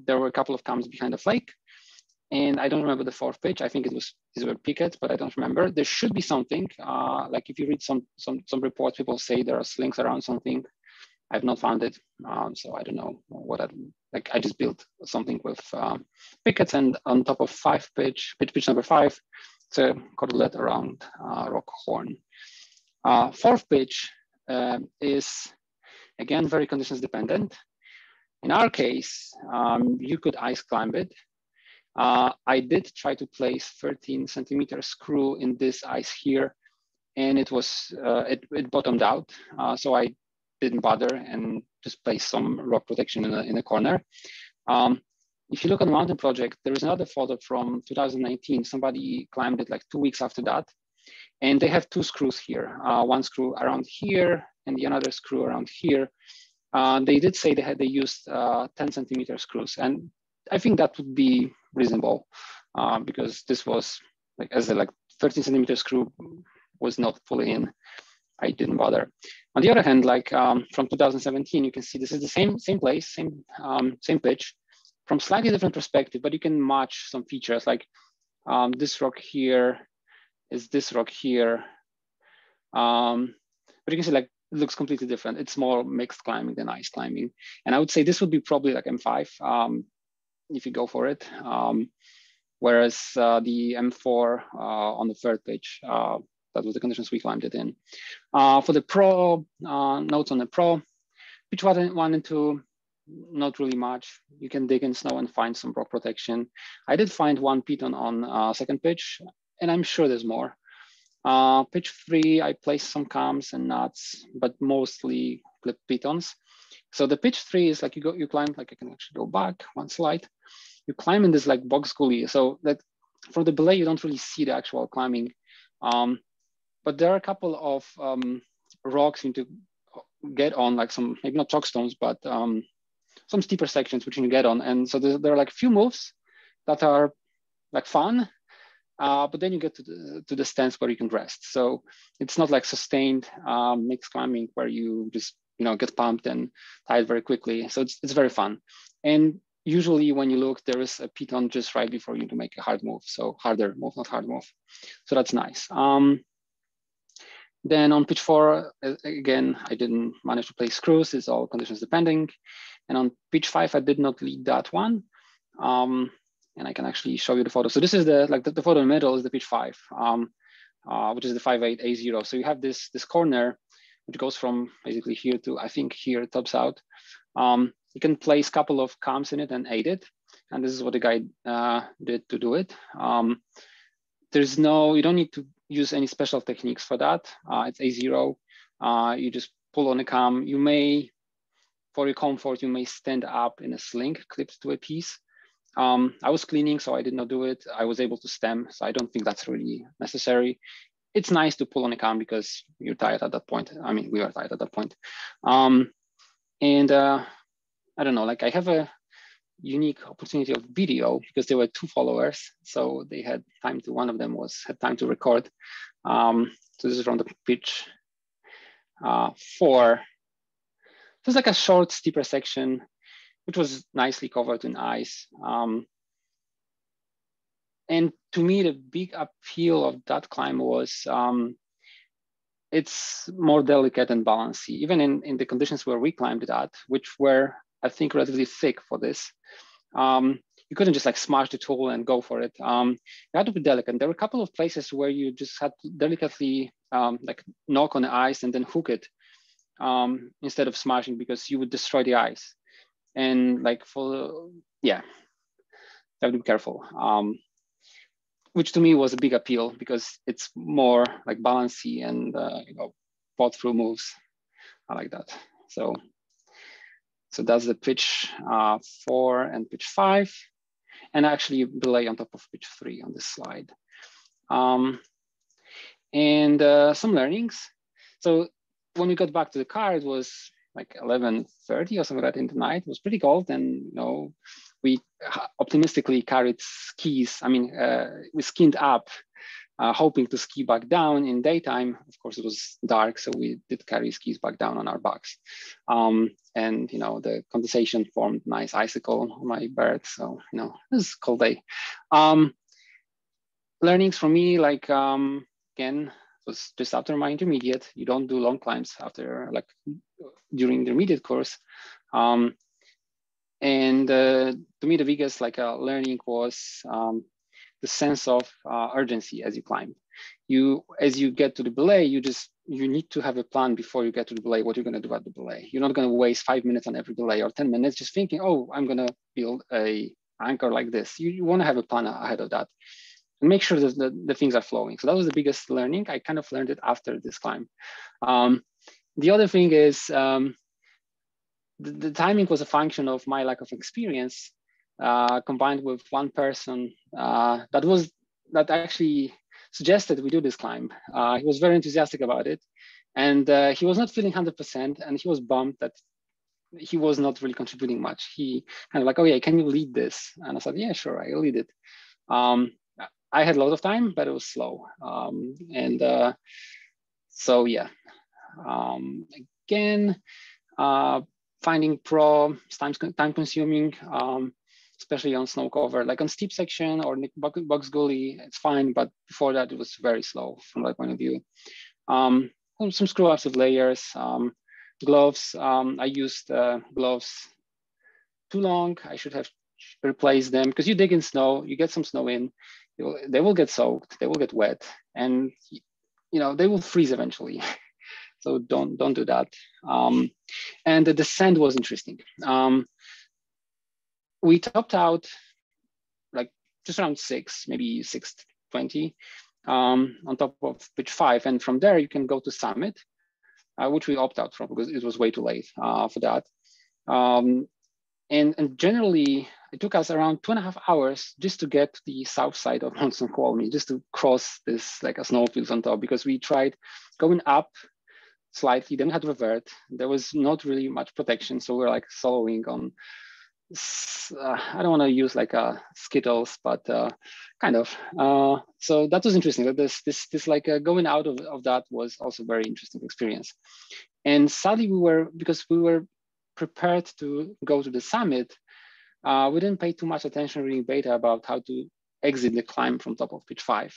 There were a couple of cams behind the flake, and I don't remember the fourth pitch. I think these were pickets, but I don't remember. There should be something. Like if you read some reports, people say there are slings around something. I've not found it, so I don't know what I just built something with pickets, and on top of pitch number 5, it's a cordelette around rock horn. Fourth pitch is again very conditions dependent. In our case, you could ice climb it. I did try to place 13 centimeter screw in this ice here, and it was it bottomed out, so I didn't bother and just place some rock protection in a corner. If you look at the mountain project, there is another photo from 2019. Somebody climbed it like 2 weeks after that, and they have 2 screws here. One screw around here and the another screw around here. They did say they used 10 centimeter screws, and I think that would be reasonable because this was like, as a 13 centimeter screw was not fully in. I didn't bother. On the other hand, like from 2017, you can see this is the same place, same pitch, from slightly different perspective, but you can match some features like this rock here is this rock here. But you can see like it looks completely different. It's more mixed climbing than ice climbing. And I would say this would be probably like M5 if you go for it. Whereas the M4 on the third pitch, that was the conditions we climbed it in. For the pro, notes on the pro, pitch 1 and 2, not really much. You can dig in snow and find some rock protection. I did find one piton on second pitch, and I'm sure there's more. Pitch 3, I placed some cams and nuts, but mostly clip pitons. So the pitch 3 is like you climb, like I can actually go back one slide. You climb in this like box gully. So that from the belay, you don't really see the actual climbing. But there are a couple of rocks you need to get on, like some, maybe not chalk stones, but some steeper sections which you can get on. And so there are like a few moves that are like fun, but then you get to the stance where you can rest. So it's not like sustained mixed climbing where you just get pumped and tired very quickly. So it's very fun. And usually when you look, there is a piton just right before you to make a hard move. So harder move, not hard move. So that's nice. Then on pitch 4, again, I didn't manage to place screws. It's all conditions depending. And on pitch 5, I did not lead that one. And I can actually show you the photo. So this is the photo in the middle is the pitch 5, which is the 5.8 A0. So you have this corner, which goes from basically here to, I think here tops out. You can place a couple of cams in it and aid it. And this is what the guy did to do it. You don't need to use any special techniques for that. It's A0. You just pull on a cam. You may, for your comfort, you may stand up in a sling clipped to a piece. I was cleaning, so I did not do it. I was able to stem, so I don't think that's really necessary. It's nice to pull on a cam because you're tired at that point. I mean, we are tired at that point. I don't know, like I have a unique opportunity of video because there were 2 followers. So they had time to, one of them had time to record. So this is from the pitch 4. So it's like a short, steeper section, which was nicely covered in ice. And to me, the big appeal of that climb was it's more delicate and balancey, even in the conditions where we climbed it at, which were, I think, relatively thick for this. You couldn't just like smash the tool and go for it. You had to be delicate. There were a couple of places where you just had to delicately like knock on the ice and then hook it instead of smashing, because you would destroy the ice. And like you have to be careful. Which to me was a big appeal because it's more like balancey and thought through moves. I like that. So that's the pitch 4 and pitch 5, and actually belay on top of pitch 3 on this slide. And some learnings. So when we got back to the car, it was like 11:30 or something like that in the night. It was pretty cold, and we optimistically carried skis. I mean, we skinned up, hoping to ski back down in daytime. Of course, it was dark, so we did carry skis back down on our backs. And the condensation formed nice icicle on my bird. So it was a cold day. Learnings for me, like again, was just after my intermediate. You don't do long climbs after during the intermediate course. And to me, the biggest learning was the sense of urgency as you climb. As you get to the belay, you need to have a plan before you get to the belay, what you're going to do at the belay. You're not going to waste 5 minutes on every belay or 10 minutes just thinking, oh, I'm going to build a anchor like this. You want to have a plan ahead of that and make sure that the things are flowing. So that was the biggest learning. I kind of learned it after this climb. The other thing is the timing was a function of my lack of experience, combined with one person that actually suggested we do this climb. He was very enthusiastic about it, and he was not feeling 100%, and he was bummed that he was not really contributing much. He kind of like, oh yeah, can you lead this? And I said, yeah, sure, I'll lead it. I had a lot of time, but it was slow. So yeah, again, finding pro time consuming, especially on snow cover, like on steep section or box gully, it's fine. But before that, it was very slow from that point of view. Some screw ups with layers, gloves. I used gloves too long. I should have replaced them because you dig in snow, you get some snow in, they will get soaked, they will get wet, and they will freeze eventually. So don't do that. And the descent was interesting. We topped out like just around 6, maybe 6:20 on top of pitch 5. And from there, you can go to summit, which we opt out from because it was way too late for that. And generally, it took us around 2.5 hours just to get to the south side of Mount Snoqualmie, just to cross this like a snowfield on top, because we tried going up slightly, then we had to revert. There was not really much protection, so we're like soloing on. I don't want to use like Skittles, but kind of. So that was interesting. That this like going out of that was also a very interesting experience. And sadly, because we were prepared to go to the summit, we didn't pay too much attention reading beta about how to exit the climb from top of pitch 5.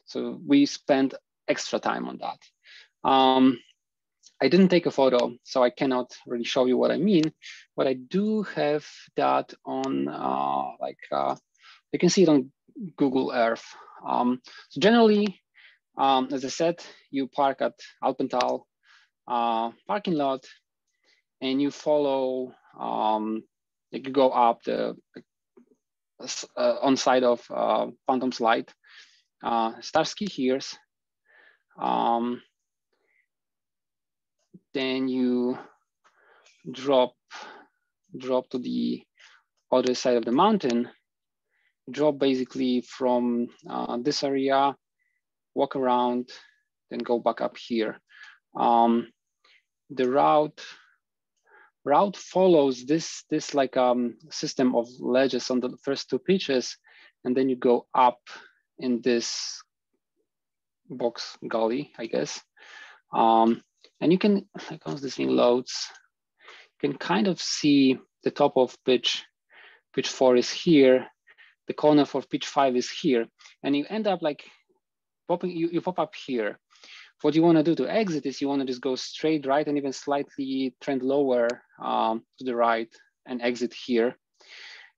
So we spent extra time on that. I didn't take a photo, so I cannot really show you what I mean, but I do have that on, you can see it on Google Earth. So generally, as I said, you park at Alpental parking lot, and you follow, you go up the on side of Phantom Slide, Starsky Hears. Then you drop to the other side of the mountain, drop basically from this area, walk around, then go back up here. The route follows this like system of ledges on the first 2 pitches, and then you go up in this box gully, I guess. And you can, like once this thing loads, you can kind of see the top of pitch 4 is here, the corner for pitch 5 is here, and you end up like popping, you pop up here. What you want to do to exit is you want to just go straight right and even slightly trend lower to the right and exit here.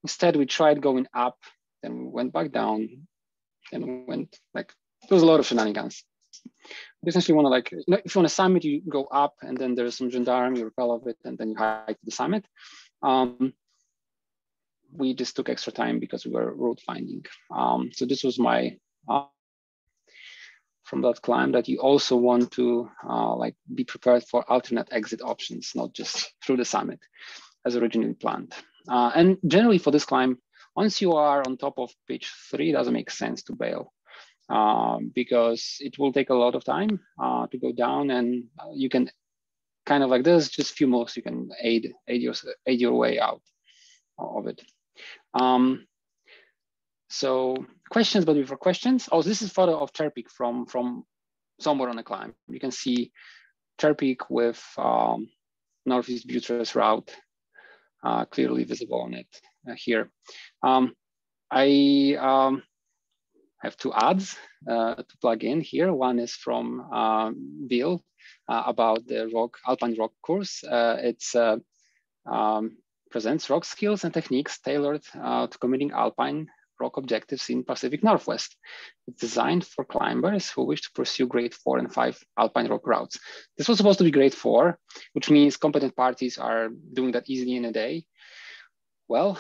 Instead, we tried going up, then we went back down, and we went like, there was a lot of shenanigans. You essentially want to like, if you want to summit, you go up and then there's some gendarme, you rappel of it, and then you hike to the summit. We just took extra time because we were road finding. So this was my, from that climb, that you also want to like be prepared for alternate exit options, not just through the summit as originally planned. And generally for this climb, once you are on top of pitch 3, it doesn't make sense to bail. Because it will take a lot of time to go down, and you can kind of like, there's just a few moves you can aid your way out of it. So questions, but before questions, oh, this is a photo of Cherokee from somewhere on the climb. You can see Cherokee with Northeast Buttress route clearly visible on it here. I have 2 ads to plug in here. One is from Bill about the Alpine rock course. It's presents rock skills and techniques tailored to committing Alpine rock objectives in Pacific Northwest. It's designed for climbers who wish to pursue grade 4 and 5 Alpine rock routes. This was supposed to be grade 4, which means competent parties are doing that easily in a day. Well,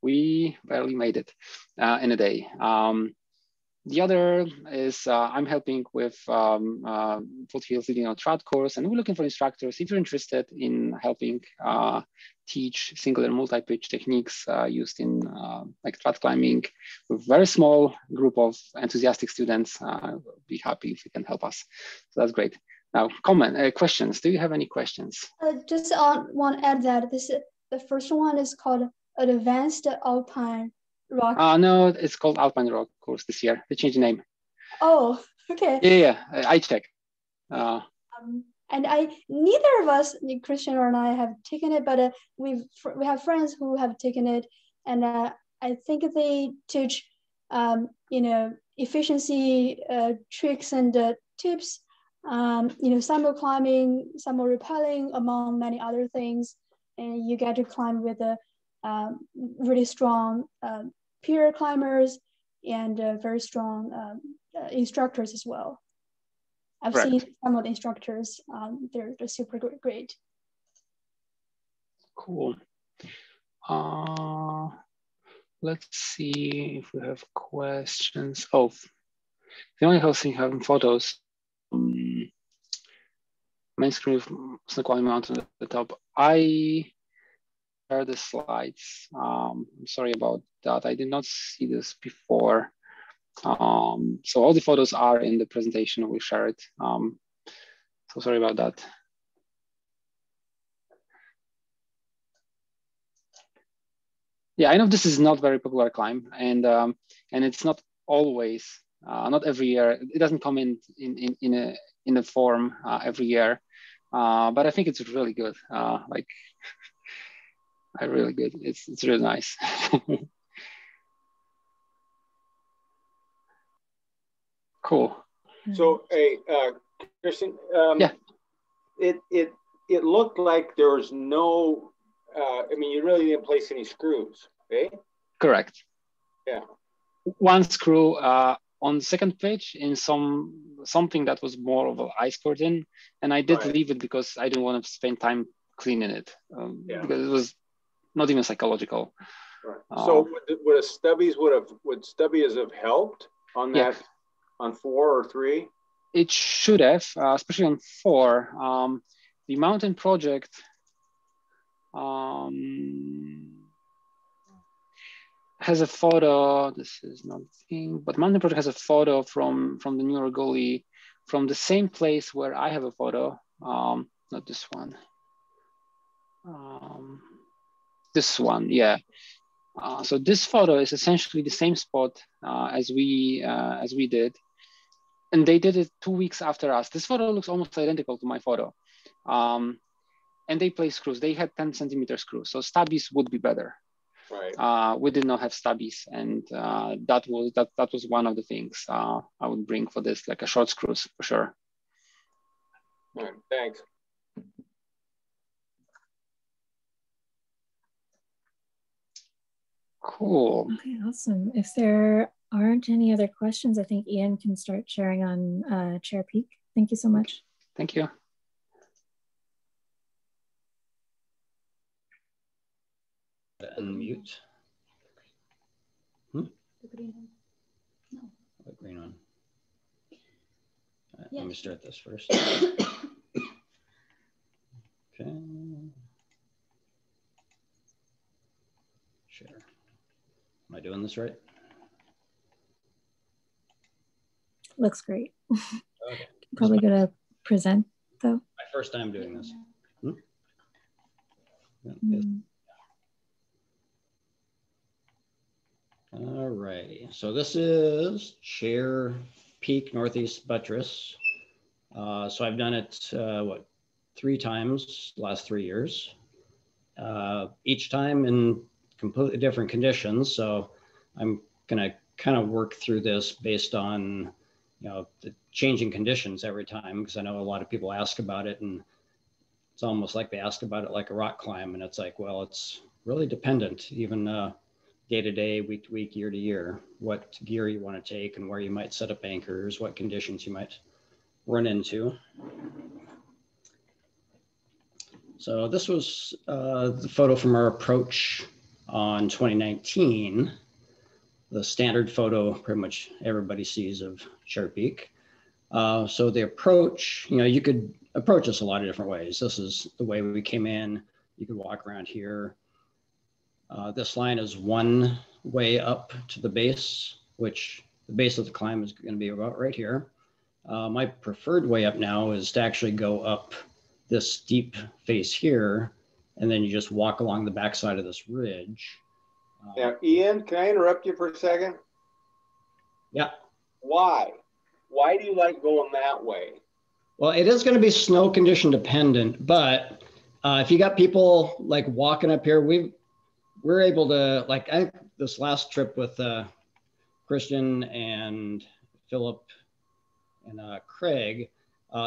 we barely made it in a day. The other is I'm helping with Foothills Leading on Trad course, and we're looking for instructors. If you're interested in helping teach single and multi-pitch techniques used in like trad climbing with a very small group of enthusiastic students, we'll be happy if you can help us. So that's great. Now, questions. Do you have any questions? Just want to add that the first one is called Advanced Alpine Rock. No, it's called Alpine Rock course this year. They changed the name. Oh, okay. Yeah, I checked. And neither of us, Krystian or I, have taken it, but we have friends who have taken it, and I think they teach, efficiency tricks and tips, summer climbing, summer rappelling, among many other things, and you get to climb with a really strong peer climbers and very strong instructors as well. I've Correct. seen some of the instructors. They're super great. Cool. Let's see if we have questions. Oh, the only thing having photos. Main screen of Snoqualmie Mountain at the top. I share the slides. I'm sorry about that. I did not see this before. So all the photos are in the presentation. We share it. So sorry about that. Yeah, I know this is not very popular climb, and it's not always, not every year. It doesn't come in a form every year, but I think it's really good. Like, really good. It's really nice. Cool. So, hey, Krystian, yeah. It looked like there was no. I mean, you really didn't place any screws, eh? Correct. Yeah. One screw on the second page in something that was more of an ice curtain, and I did leave it because I didn't want to spend time cleaning it because it was not even psychological. Right. So would stubbies have helped on that on 4 or 3? It should have, especially on 4. The mountain project. Has a photo. This is not the thing, but Mountain Project has a photo from the York Gully, from the same place where I have a photo. Not this one. This one, yeah. So this photo is essentially the same spot as we did, and they did it 2 weeks after us. This photo looks almost identical to my photo, and they placed screws. They had 10 centimeter screws, so stubbies would be better. Right. We did not have stubbies, and that was one of the things I would bring for this, like a short screws for sure. All right, thanks. Cool. Okay, awesome. If there aren't any other questions, I think Ian can start sharing on Chair Peak. Thank you so much. Thank you. Unmute. The green one. No. The green one. Right, let me start this first. Okay. Share. Am I doing this right? Looks great. Okay. Probably gonna present though. My first time doing this. All righty. So this is Chair Peak Northeast Buttress. So I've done it, 3 times the last 3 years. Each time in completely different conditions. So I'm gonna kind of work through this based on, the changing conditions every time, because I know a lot of people ask about it, and it's almost like they ask about it like a rock climb, and it's like, well, it's really dependent, even day to day, week to week, year to year, what gear you want to take and where you might set up anchors, what conditions you might run into. So this was the photo from our approach on 2019, the standard photo pretty much everybody sees of Chair Peak. So the approach, you could approach this a lot of different ways. This is the way we came in. You could walk around here. This line is one way up to the base, which the base of the climb is going to be about right here. My preferred way up now is to actually go up this steep face here, and then you just walk along the backside of this ridge. Now, Ian, can I interrupt you for a second? Yeah. Why? Why do you like going that way? Well, it is going to be snow condition dependent, but if you got people like walking up here, we're able to, like, I think this last trip with Krystian and Philip and Craig,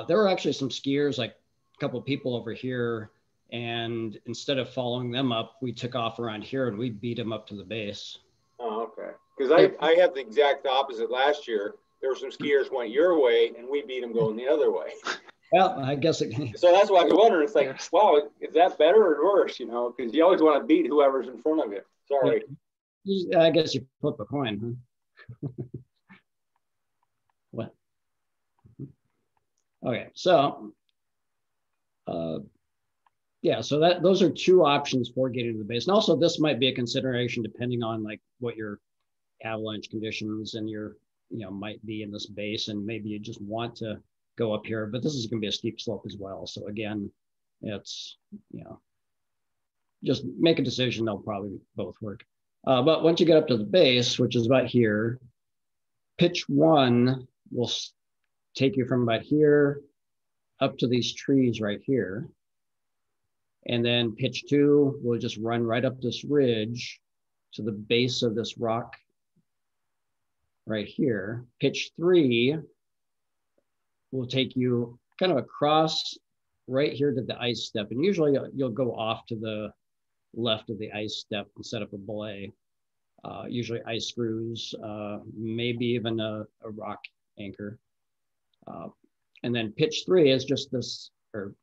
there were actually some skiers, like a couple of people over here, and instead of following them up, we took off around here and we beat them up to the base. Oh, okay. Because I had the exact opposite last year. there were some skiers went your way and we beat them going the other way. Well, I guess it. So that's why I was wondering. It's like, wow, is that better or worse? You know, because you always want to beat whoever's in front of you. Sorry. I guess you flip a coin, huh? What? Okay, so yeah, so those are two options for getting to the base. And also this might be a consideration depending on like what your avalanche conditions and your, might be in this base, and maybe you just want to go up here, but this is going to be a steep slope as well. So again, it's, just make a decision. They'll probably both work. But once you get up to the base, which is about here, pitch 1 will take you from about here up to these trees right here. And then pitch 2 will just run right up this ridge to the base of this rock right here. Pitch 3 will take you kind of across right here to the ice step. And usually you'll go off to the left of the ice step and set up a belay. Usually ice screws, maybe even a rock anchor. And then pitch 3 is just this, or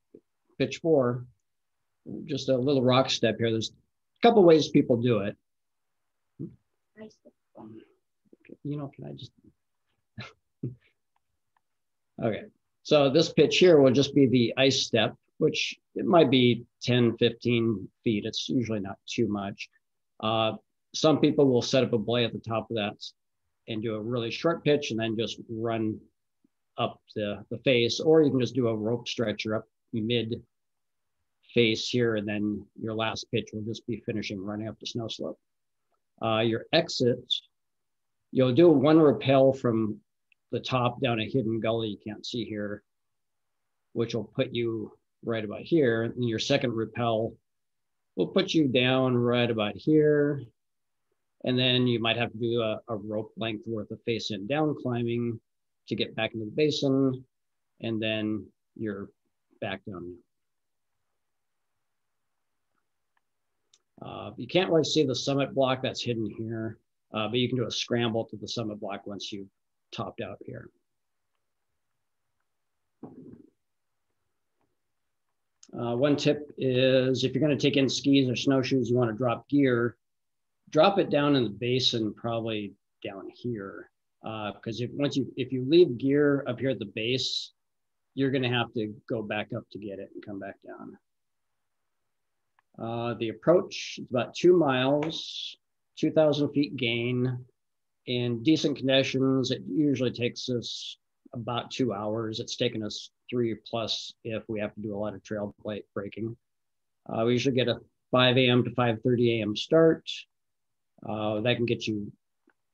pitch 4, just a little rock step here. There's a couple ways people do it. Can I just, okay. So this pitch here will just be the ice step, which it might be 10, 15 feet. It's usually not too much. Some people will set up a belay at the top of that and do a really short pitch and then just run up the face, or you can just do a rope stretcher up mid face here, and then your last pitch will just be finishing running up the snow slope. Your exit, you'll do one rappel from the top down a hidden gully you can't see here, which will put you right about here. And your second rappel will put you down right about here. And then you might have to do a rope length worth of face in down climbing to get back into the basin. And then you're back down. You can't really see the summit block that's hidden here, but you can do a scramble to the summit block once you've topped out here. One tip is if you're going to take in skis or snowshoes, you want to drop gear, drop it down in the basin, probably down here. Because if you leave gear up here at the base, you're going to have to go back up to get it and come back down. The approach is about 2 miles, 2,000 feet gain. In decent conditions, it usually takes us about 2 hours. It's taken us 3+ if we have to do a lot of trail breaking. We usually get a 5 a.m. to 5:30 a.m. start. That can get you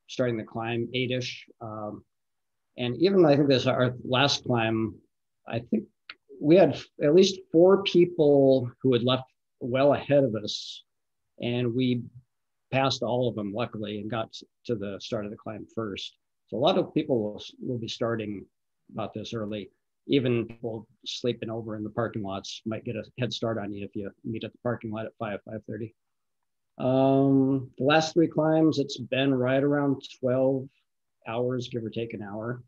starting the climb 8-ish. And even I think this our last climb, I think we had at least 4 people who had left well ahead of us, and we passed all of them luckily and got to the start of the climb first. So a lot of people will be starting about this early. Even people sleeping over in the parking lots might get a head start on you if you meet at the parking lot at 5:30. The last 3 climbs, it's been right around 12 hours, give or take an hour,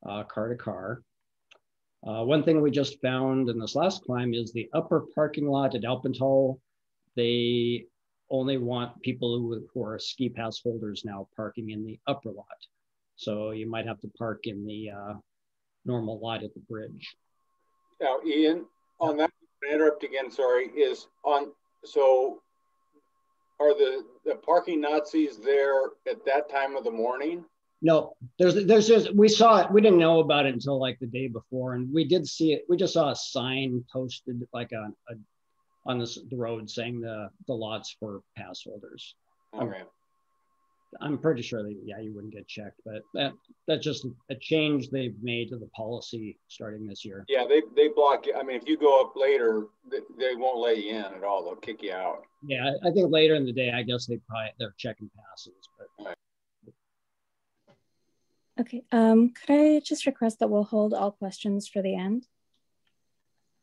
car to car. One thing we just found in this last climb is the upper parking lot at Alpental. They only want people who are ski pass holders now parking in the upper lot. So you might have to park in the normal lot at the bridge. Now, Ian, on that, interrupt again, sorry, so are the parking Nazis there at that time of the morning? No, we saw it. We didn't know about it until like the day before, and we did see it. We just saw a sign posted like on the road saying the lots for pass holders. Okay. I'm pretty sure that you wouldn't get checked, but that's just a change they've made to the policy starting this year. Yeah, they block you. I mean, if you go up later, they won't let you in at all. They'll kick you out. Yeah, I think later in the day, I guess they're checking passes, but. Right. Okay, could I just request that we'll hold all questions for the end?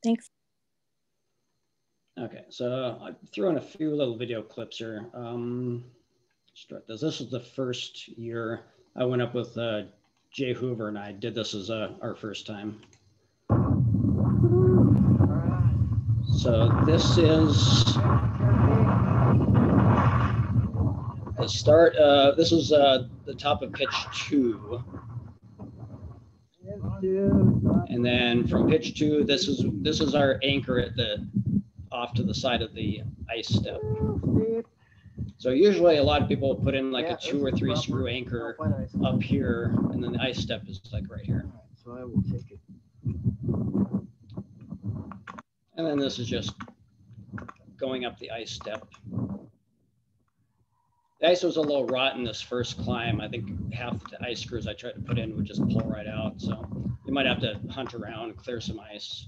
Thanks. Okay, so I threw in a few little video clips here. Start this. This was the first year I went up with Jay Hoover and I did this as our first time. So this is the start. This is the top of pitch 2. And then from pitch 2, this is our anchor at the off to the side of the ice step. So usually a lot of people put in like a 2 or 3 screw anchor up here, and then the ice step is like right here. So I will take it. And then this is just going up the ice step. The ice was a little rotten this first climb. I think half the ice screws I tried to put in would just pull right out. So you might have to hunt around and clear some ice.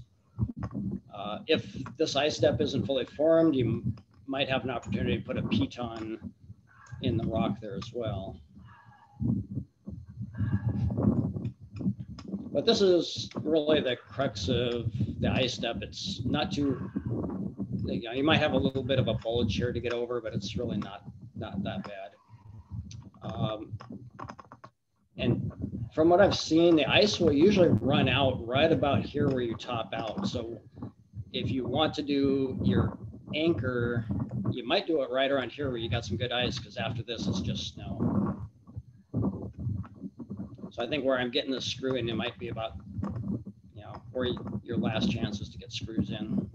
If this ice step isn't fully formed, you might have an opportunity to put a piton in the rock there as well. But this is really the crux of the ice step. It's not too, you know, you might have a little bit of a bulge here to get over, but it's really not that bad. And from what I've seen, the ice will usually run out right about here where you top out. So if you want to do your anchor, you might do it right around here where you got some good ice, because after this it's just snow. So I think where I'm getting the screw in, it might be about, you know, where your last chance is to get screws in.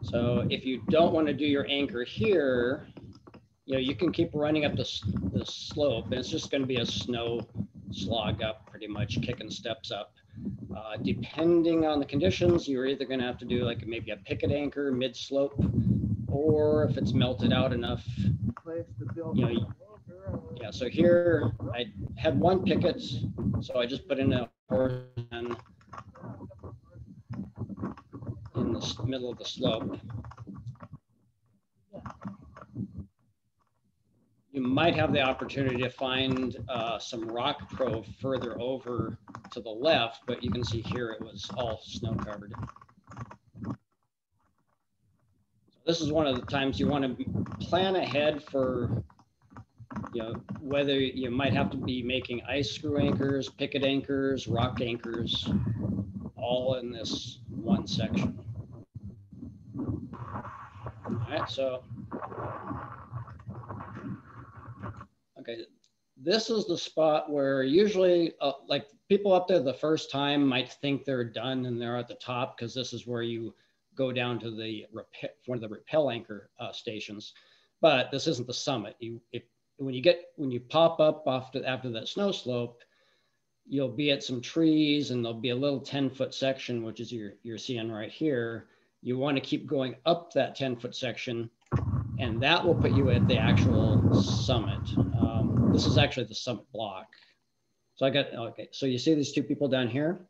So if you don't want to do your anchor here, you know, you can keep running up the slope, and it's just going to be a snow slog up, pretty much kicking steps up. Depending on the conditions, you're either going to have to do like maybe a picket anchor mid-slope, or if it's melted out enough, you know, yeah. So here I had one picket, so I just put in a horizon in the middle of the slope. You might have the opportunity to find some rock prove further over to the left, but you can see here it was all snow covered. So this is one of the times you want to plan ahead for, you know, whether you might have to be making ice screw anchors, picket anchors, rock anchors, all in this one section. All right, so. Okay, this is the spot where usually like people up there the first time might think they're done and they're at the top, because this is where you go down to the one of the repel anchor stations. But this isn't the summit. When you pop up after that snow slope, you'll be at some trees, and there'll be a little 10-foot section, which is you're seeing right here. You want to keep going up that 10-foot section, and that will put you at the actual summit. This is actually the summit block. So okay, so you see these two people down here?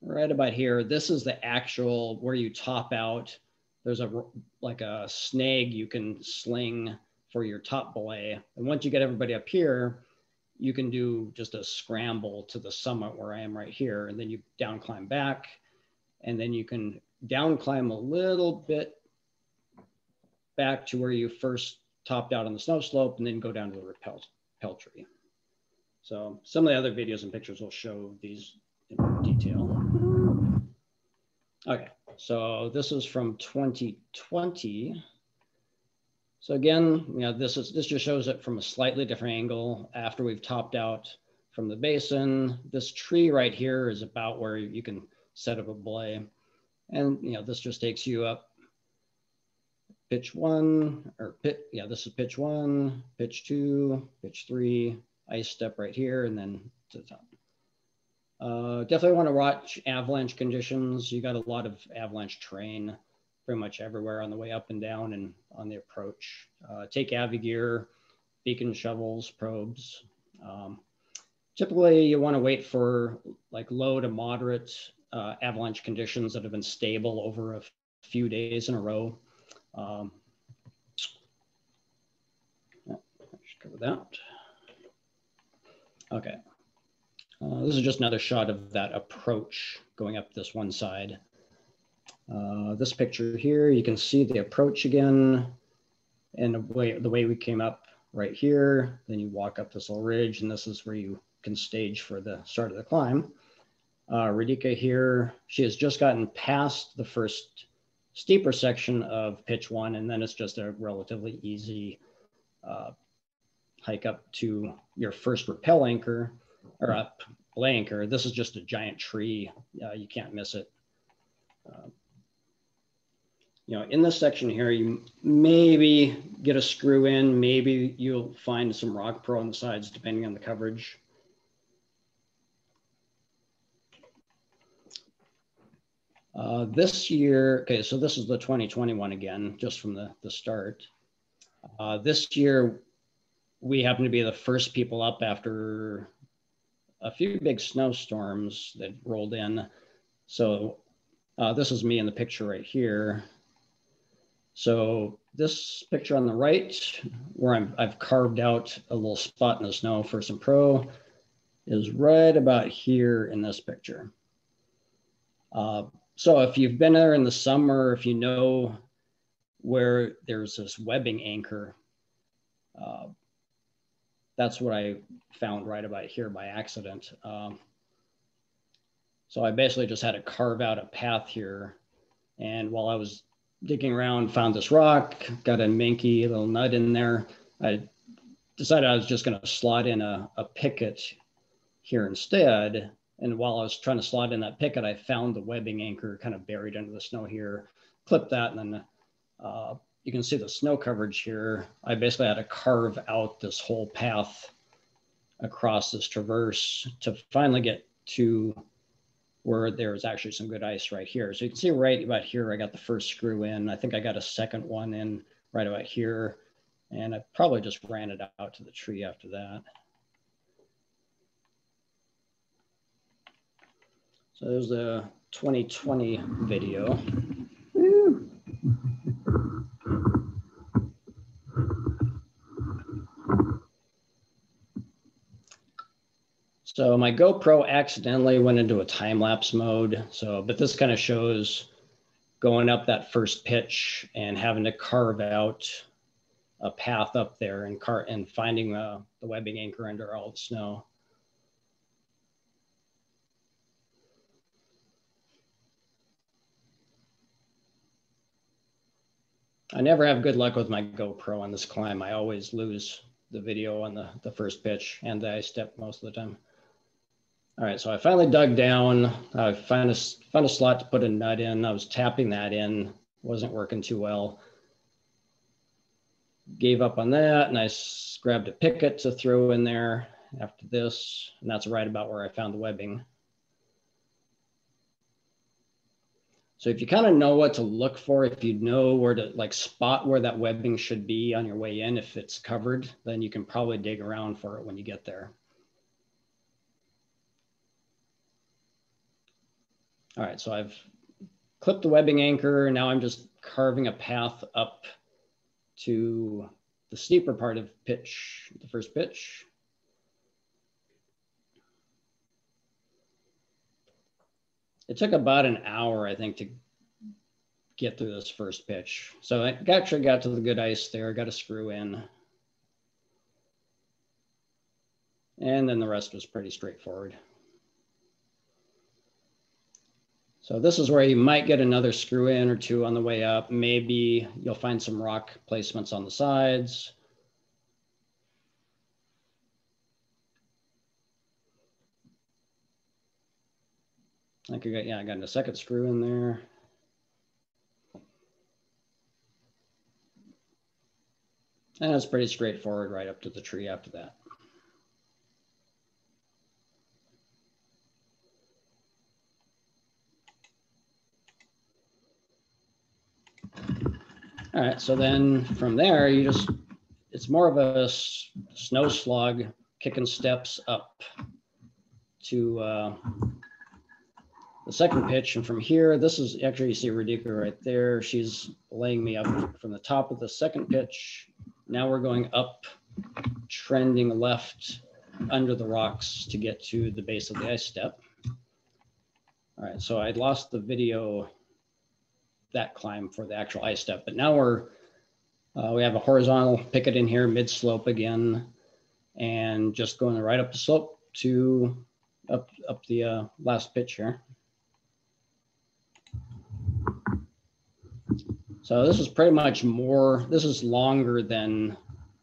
Right about here, this is the actual, where you top out. There's like a snag you can sling for your top belay. And once you get everybody up here, you can do just a scramble to the summit where I am right here. And then you down climb back, and then you can down climb a little bit back to where you first topped out on the snow slope, and then go down to the repel tree. So some of the other videos and pictures will show these in more detail. Okay, so this is from 2020. So again, you know, this just shows it from a slightly different angle after we've topped out from the basin. This tree right here is about where you can set up a belay. And you know, this just takes you up pitch 1, or this is pitch 1, pitch 2, pitch 3, ice step right here, and then to the top. Definitely want to watch avalanche conditions. You got a lot of avalanche terrain pretty much everywhere on the way up and down and on the approach. Take Avi gear, beacon shovels, probes. Typically you want to wait for like low to moderate avalanche conditions that have been stable over a few days in a row. I should cover that. Okay. This is just another shot of that approach going up this one side. This picture here, you can see the approach again, and the way we came up right here. Then you walk up this little ridge, and this is where you can stage for the start of the climb. Radhika here, she has just gotten past the first steeper section of pitch 1, and then it's just a relatively easy hike up to your first rappel anchor, or belay anchor. This is just a giant tree. You can't miss it. You know, in this section here, you maybe get a screw in, maybe you'll find some rock pro on the sides, depending on the coverage. This year, okay, so this is the 2021 again, just from the start. This year, we happen to be the first people up after a few big snowstorms that rolled in. So this is me in the picture right here. So this picture on the right, where I've carved out a little spot in the snow for some pro, is right about here in this picture. So if you've been there in the summer, if you know where there's this webbing anchor, that's what I found right about here by accident. So I basically just had to carve out a path here. And while I was digging around, found this rock, got a minky little nut in there. I decided I was just gonna slot in a picket here instead. And while I was trying to slot in that picket, I found the webbing anchor kind of buried under the snow here, clipped that, and then you can see the snow coverage here. I basically had to carve out this whole path across this traverse to finally get to where there's actually some good ice right here. So you can see right about here, I got the first screw in. I think I got a second one in right about here. And I probably just ran it out to the tree after that. So there's the 2020 video. So my GoPro accidentally went into a time-lapse mode. So, but this kind of shows going up that first pitch and having to carve out a path up there and finding the webbing anchor under all the snow. I never have good luck with my GoPro on this climb. I always lose the video on the first pitch and the ice step most of the time. All right, so I finally dug down. I found a slot to put a nut in. I was tapping that in, wasn't working too well. Gave up on that, and I grabbed a picket to throw in there after this, and that's right about where I found the webbing. So if you kind of know what to look for, if you know where to like spot where that webbing should be on your way in, if it's covered, then you can probably dig around for it when you get there. All right, so I've clipped the webbing anchor. Now I'm just carving a path up to the steeper part of pitch, the first pitch. It took about an hour, I think, to get through this first pitch. So I actually got to the good ice there, got a screw in. And then the rest was pretty straightforward. So this is where you might get another screw in or two on the way up. Maybe you'll find some rock placements on the sides. I got a second screw in there. And it's pretty straightforward right up to the tree after that. All right, so then from there, it's more of a snow slog, kicking steps up to the second pitch. And from here, this is actually, you see Radhika right there. She's laying me up from the top of the second pitch. Now we're going up, trending left under the rocks to get to the base of the ice step. All right, so I lost the video that climb for the actual ice step. But now we have a horizontal picket in here, mid slope again, and just going right up the slope to up the last pitch here. So this is pretty much more, this is longer than,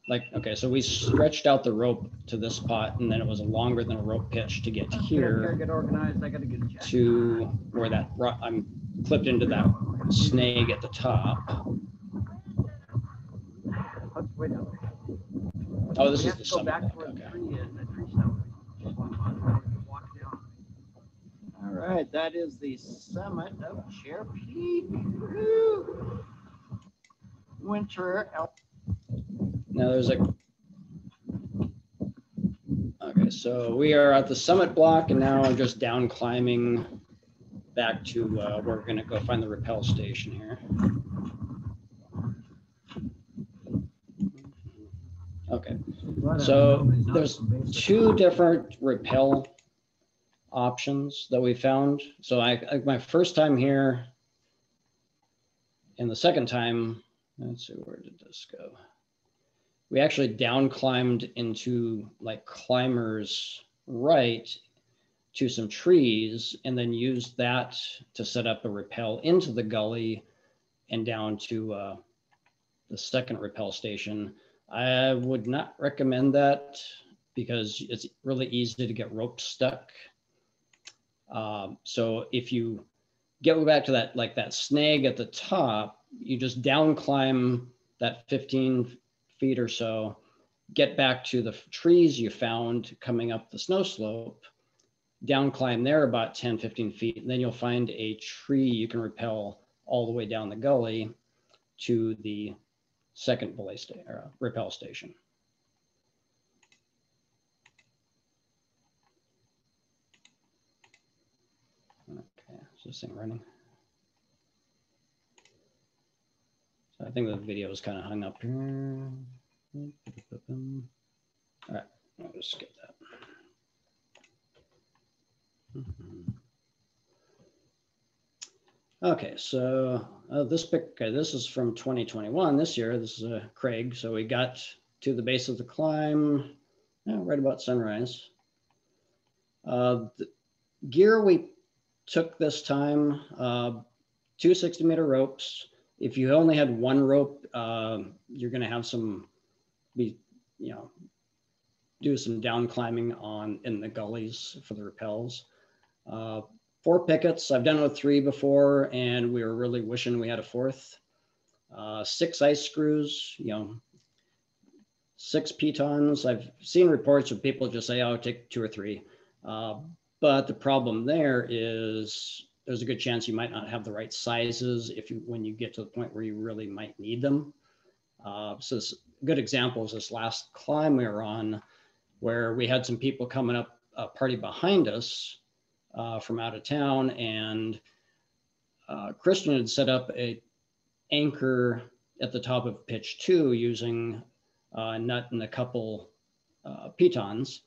like, okay, so we stretched out the rope to this spot, and then it was longer than a rope pitch to get to here, get organized. I gotta get to where that I'm clipped into that snag at the top. Wait down. Oh, this is the summit. All right, that is the summit of Cherokee. Winter. Now there's okay, so we are at the summit block, and now I'm just down climbing back to where we're gonna go find the Repel Station here. Okay, so there's two different Repel options that we found. So my first time here and the second time, let's see, where did this go? We actually down climbed into like climbers right to some trees, and then used that to set up a rappel into the gully and down to the second Repel Station. I would not recommend that because it's really easy to get rope stuck. So if you get back to that, like that snag at the top, you just down climb that 15 feet or so, get back to the trees you found coming up the snow slope, down climb there about 10, 15 feet, and then you'll find a tree you can rappel all the way down the gully to the second Repel Station. Okay, is this thing running? So I think the video is kind of hung up here. All right, I'll just skip that. Okay, so this is from 2021, this year. This is Craig. So we got to the base of the climb, right about sunrise. The gear we took this time, 2 60-meter ropes. If you only had one rope, you're going to have do some down climbing in the gullies for the rappels. 4 pickets. I've done it with 3 before, and we were really wishing we had a 4th. 6 ice screws, 6 pitons. I've seen reports of people just say, "Oh, take 2 or 3." But the problem there is there's a good chance you might not have the right sizes when you get to the point where you really might need them. So a good example is this last climb we were on, where we had some people coming up a party behind us from out of town, and Krystian had set up an anchor at the top of pitch 2 using a nut and a couple pitons.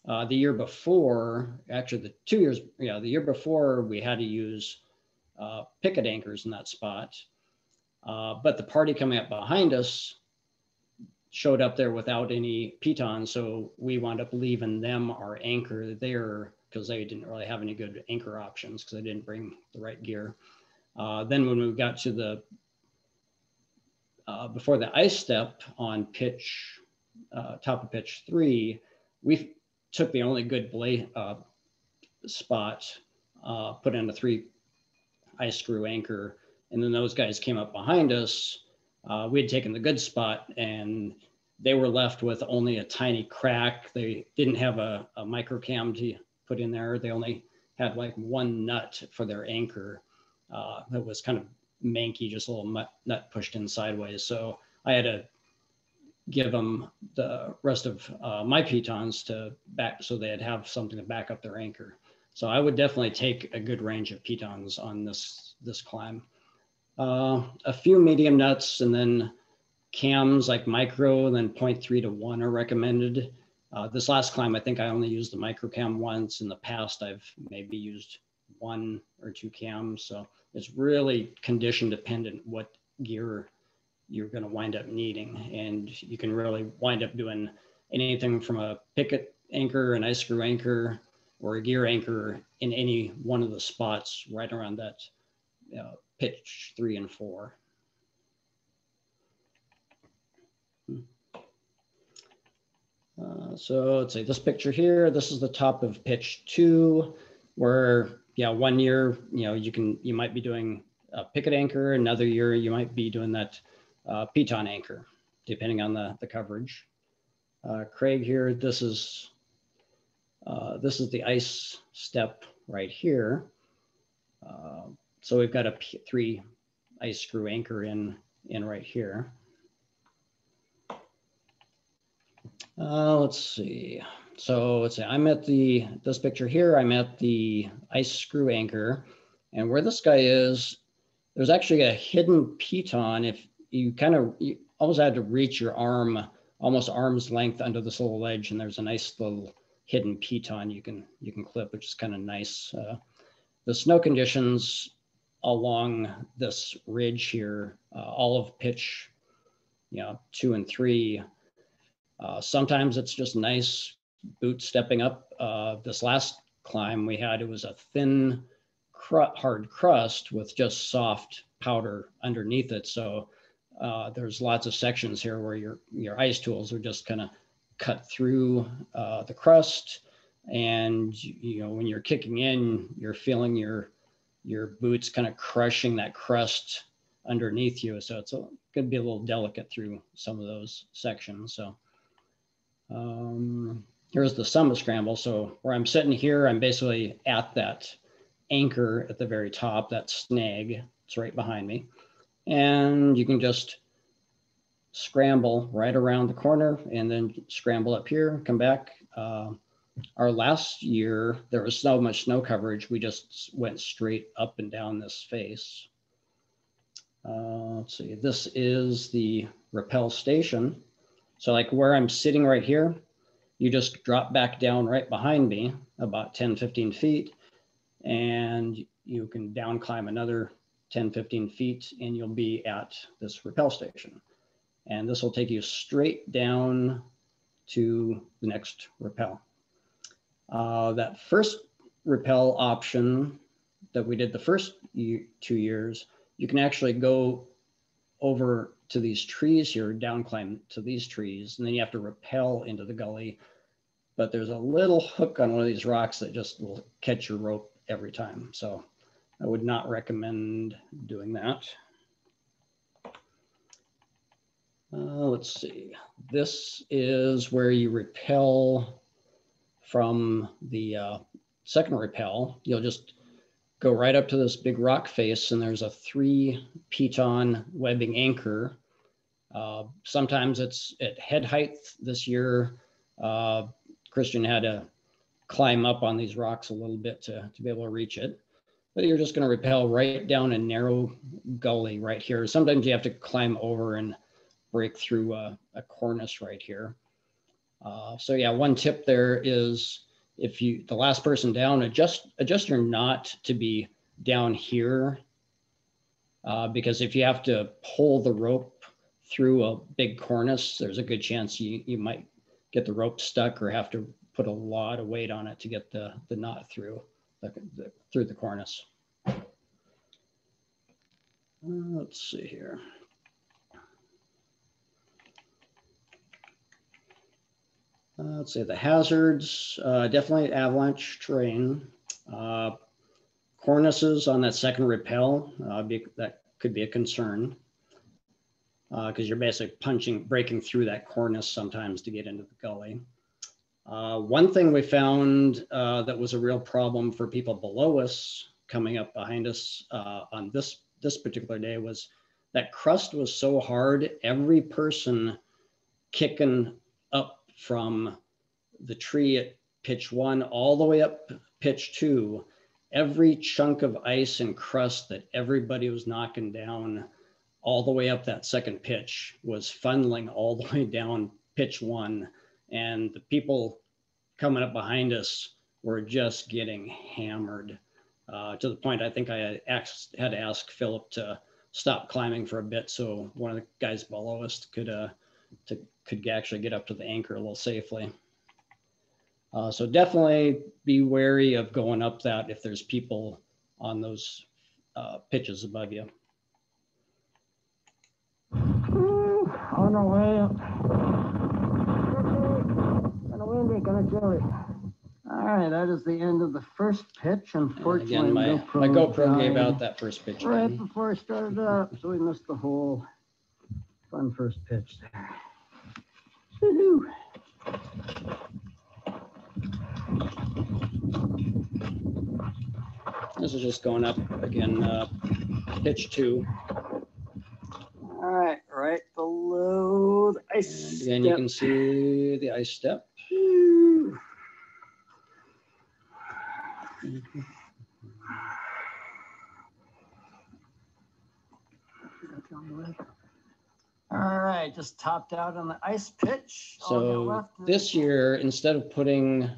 The year before, actually the year before, we had to use picket anchors in that spot. But the party coming up behind us showed up there without any pitons, so we wound up leaving them our anchor there because they didn't really have any good anchor options because they didn't bring the right gear. Then when we got to before the ice step on top of pitch 3, we took the only good spot, put in a 3 ice screw anchor, and then those guys came up behind us. We had taken the good spot, and they were left with only a tiny crack. They didn't have a micro cam to put in there. They only had like 1 nut for their anchor that was kind of manky, just a little nut pushed in sideways. So I had to give them the rest of my pitons to back, so they'd have something to back up their anchor. So I would definitely take a good range of pitons on this climb. A few medium nuts, and then cams like micro, and then 0.3 to 1 are recommended. This last climb, I think I only used the micro cam once. In the past, I've maybe used 1 or 2 cams. So it's really condition dependent what gear you're going to wind up needing. And you can really wind up doing anything from a picket anchor, an ice screw anchor, or a gear anchor in any one of the spots right around that pitch 3 and 4. So let's say this picture here, this is the top of pitch 2, where, yeah, 1 year, you might be doing a picket anchor. Another year, you might be doing that piton anchor, depending on the coverage. Craig here, this is the ice step right here. So we've got a 3 ice screw anchor in right here. Let's see. So let's say I'm at this picture here, I'm at the ice screw anchor, and where this guy is, there's actually a hidden piton. If you you always had to reach your arm, almost arm's length under this little ledge, and there's a nice little hidden piton you can clip, which is kind of nice. The snow conditions along this ridge here, all of pitch, 2 and 3, sometimes it's just nice boot stepping up. This last climb we had, it was a thin, hard crust with just soft powder underneath it. So there's lots of sections here where your ice tools are just kind of cut through the crust. And when you're kicking in, you're feeling your boots kind of crushing that crust underneath you. So it's going to be a little delicate through some of those sections. So here's the summit scramble. So where I'm sitting here, I'm basically at that anchor at the very top, that snag. It's right behind me. And you can just scramble right around the corner and then scramble up here, come back. Our last year, there was so much snow coverage, we just went straight up and down this face. Let's see, this is the Repel Station. So like where I'm sitting right here, you just drop back down right behind me, about 10, 15 feet, and you can down climb another 10, 15 feet, and you'll be at this Repel Station. And this will take you straight down to the next rappel. That first rappel option that we did the first 2 years, you can actually go over to these trees here, down climb to these trees, and then you have to rappel into the gully. But there's a little hook on one of these rocks that just will catch your rope every time. So I would not recommend doing that. Let's see, this is where you rappel from the second rappel. You'll just go right up to this big rock face, and there's a 3 piton webbing anchor. Sometimes it's at head height. This year, Krystian had to climb up on these rocks a little bit to be able to reach it. But you're just going to rappel right down a narrow gully right here. Sometimes you have to climb over and break through a cornice right here. So yeah, one tip there is if the last person down, adjust your knot to be down here, because if you have to pull the rope through a big cornice, there's a good chance you might get the rope stuck or have to put a lot of weight on it to get the knot through the cornice. Let's see here. Let's say the hazards, definitely avalanche terrain. Cornices on that second rappel, that could be a concern because you're basically breaking through that cornice sometimes to get into the gully. One thing we found that was a real problem for people below us coming up behind us on this particular day was that crust was so hard, every person kicking up from the tree at pitch 1 all the way up pitch 2, every chunk of ice and crust that everybody was knocking down all the way up that second pitch was funneling all the way down pitch 1. And the people coming up behind us were just getting hammered. to the point I think I had to ask Philip to stop climbing for a bit so one of the guys below us could actually get up to the anchor a little safely. So definitely be wary of going up that if there's people on those pitches above you. On our way up. Gonna windy, gonna chill it. All right, that is the end of the first pitch. Unfortunately, again, my GoPro gave out that first pitch right again. before I started up, so we missed the whole fun first pitch there. Woo-hoo. This is just going up again, pitch 2. All right, right below the ice. And again, you can see the ice step. All right, just topped out on the ice pitch. So this year, instead of putting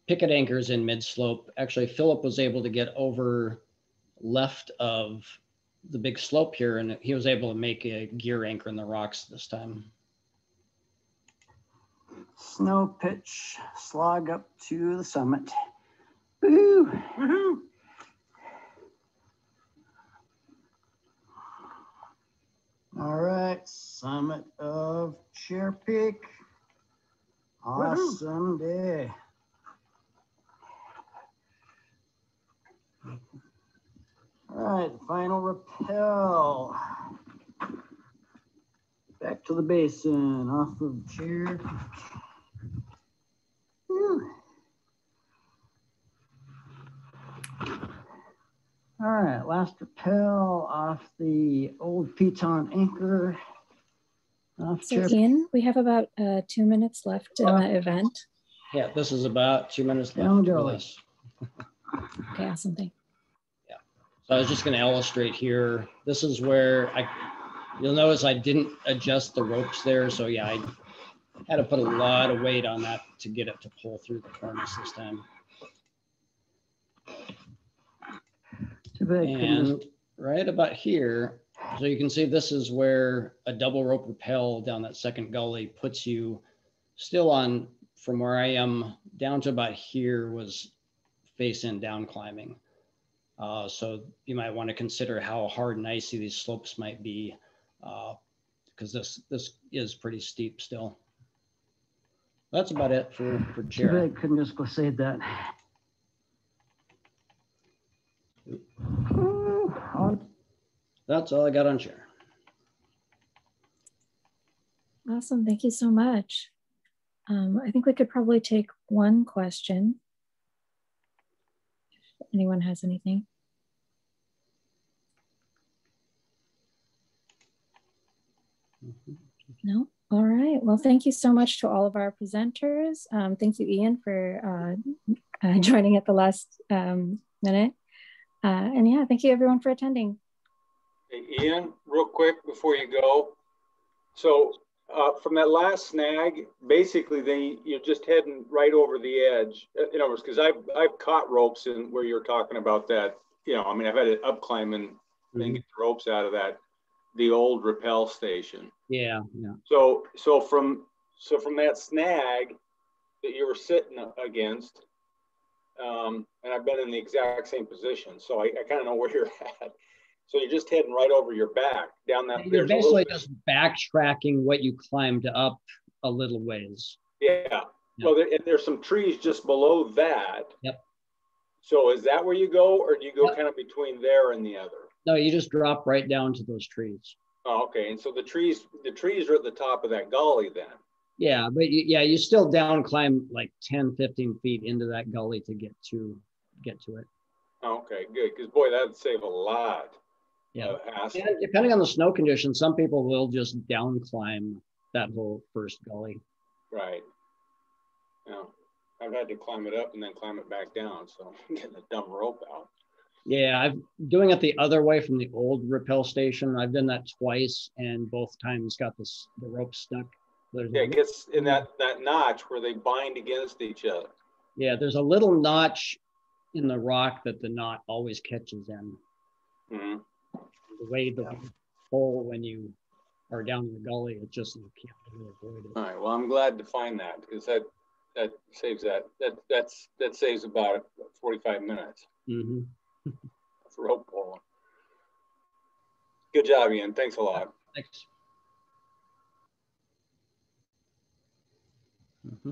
picket anchors in mid-slope, actually Philip was able to get over left of the big slope here, and he was able to make a gear anchor in the rocks this time. Snow pitch, slog up to the summit. Woo-hoo. Woo-hoo. All right, summit of Chair Peak. Awesome day. All right, final rappel. Back to the basin, off of Chair Peak. Whew. All right, last rappel off the old piton anchor. So Ian, we have about 2 minutes left in the event. Yeah, this is about 2 minutes Down left for Gully. this. Okay, awesome thing. Yeah, so I was just going to illustrate here. This is where you'll notice I didn't adjust the ropes there. So yeah, I had to put a lot of weight on that to get it to pull through the cornice this time. And right about here, so you can see this is where a double rope rappel down that second gully puts you still on, from where I am down to about here was face in down climbing. So you might want to consider how hard and icy these slopes might be, because this is pretty steep still. That's about it for chair. I couldn't just go say that. That's all I got on chair. Awesome, thank you so much. I think we could probably take one question. If anyone has anything. No? All right, well, thank you so much to all of our presenters. Thank you, Ian, for joining at the last minute. And yeah, thank you everyone for attending. Hey, Ian, real quick before you go. So from that last snag, basically then you're just heading right over the edge. In other words, because I've caught ropes in where you're talking about that. You know, I mean, I've had it up climbing and get the ropes out of the old Repel Station. Yeah, yeah. So from that snag that you were sitting against, and I've been in the exact same position, so I kind of know where you're at. So you're just heading right over your back down that. You're basically just backtracking what you climbed up a little ways. Yeah. Yep. Well, there's some trees just below that. Yep. So is that where you go, or do you go kind of between there and the other? No, you just drop right down to those trees. Oh, okay. And so the trees are at the top of that gully then. Yeah, but you still down climb like 10, 15 feet into that gully to get to it. Okay, good. Because boy, that'd save a lot. Yeah. And depending on the snow conditions, some people will just down climb that whole first gully. Right. Yeah. I've had to climb it up and then climb it back down. So I'm getting the dumb rope out. Yeah, I'm doing it the other way from the old Repel Station. I've done that twice, and both times got the rope stuck. It gets in that notch where they bind against each other. Yeah, there's a little notch in the rock that the knot always catches in. Mm-hmm. The way the hole when you are down in the gully, it just, you can't really avoid it. All right. Well, I'm glad to find that because that saves that saves about 45 minutes Mm-hmm. for rope pulling. Good job, Ian. Thanks a lot. Thanks. Mm-hmm.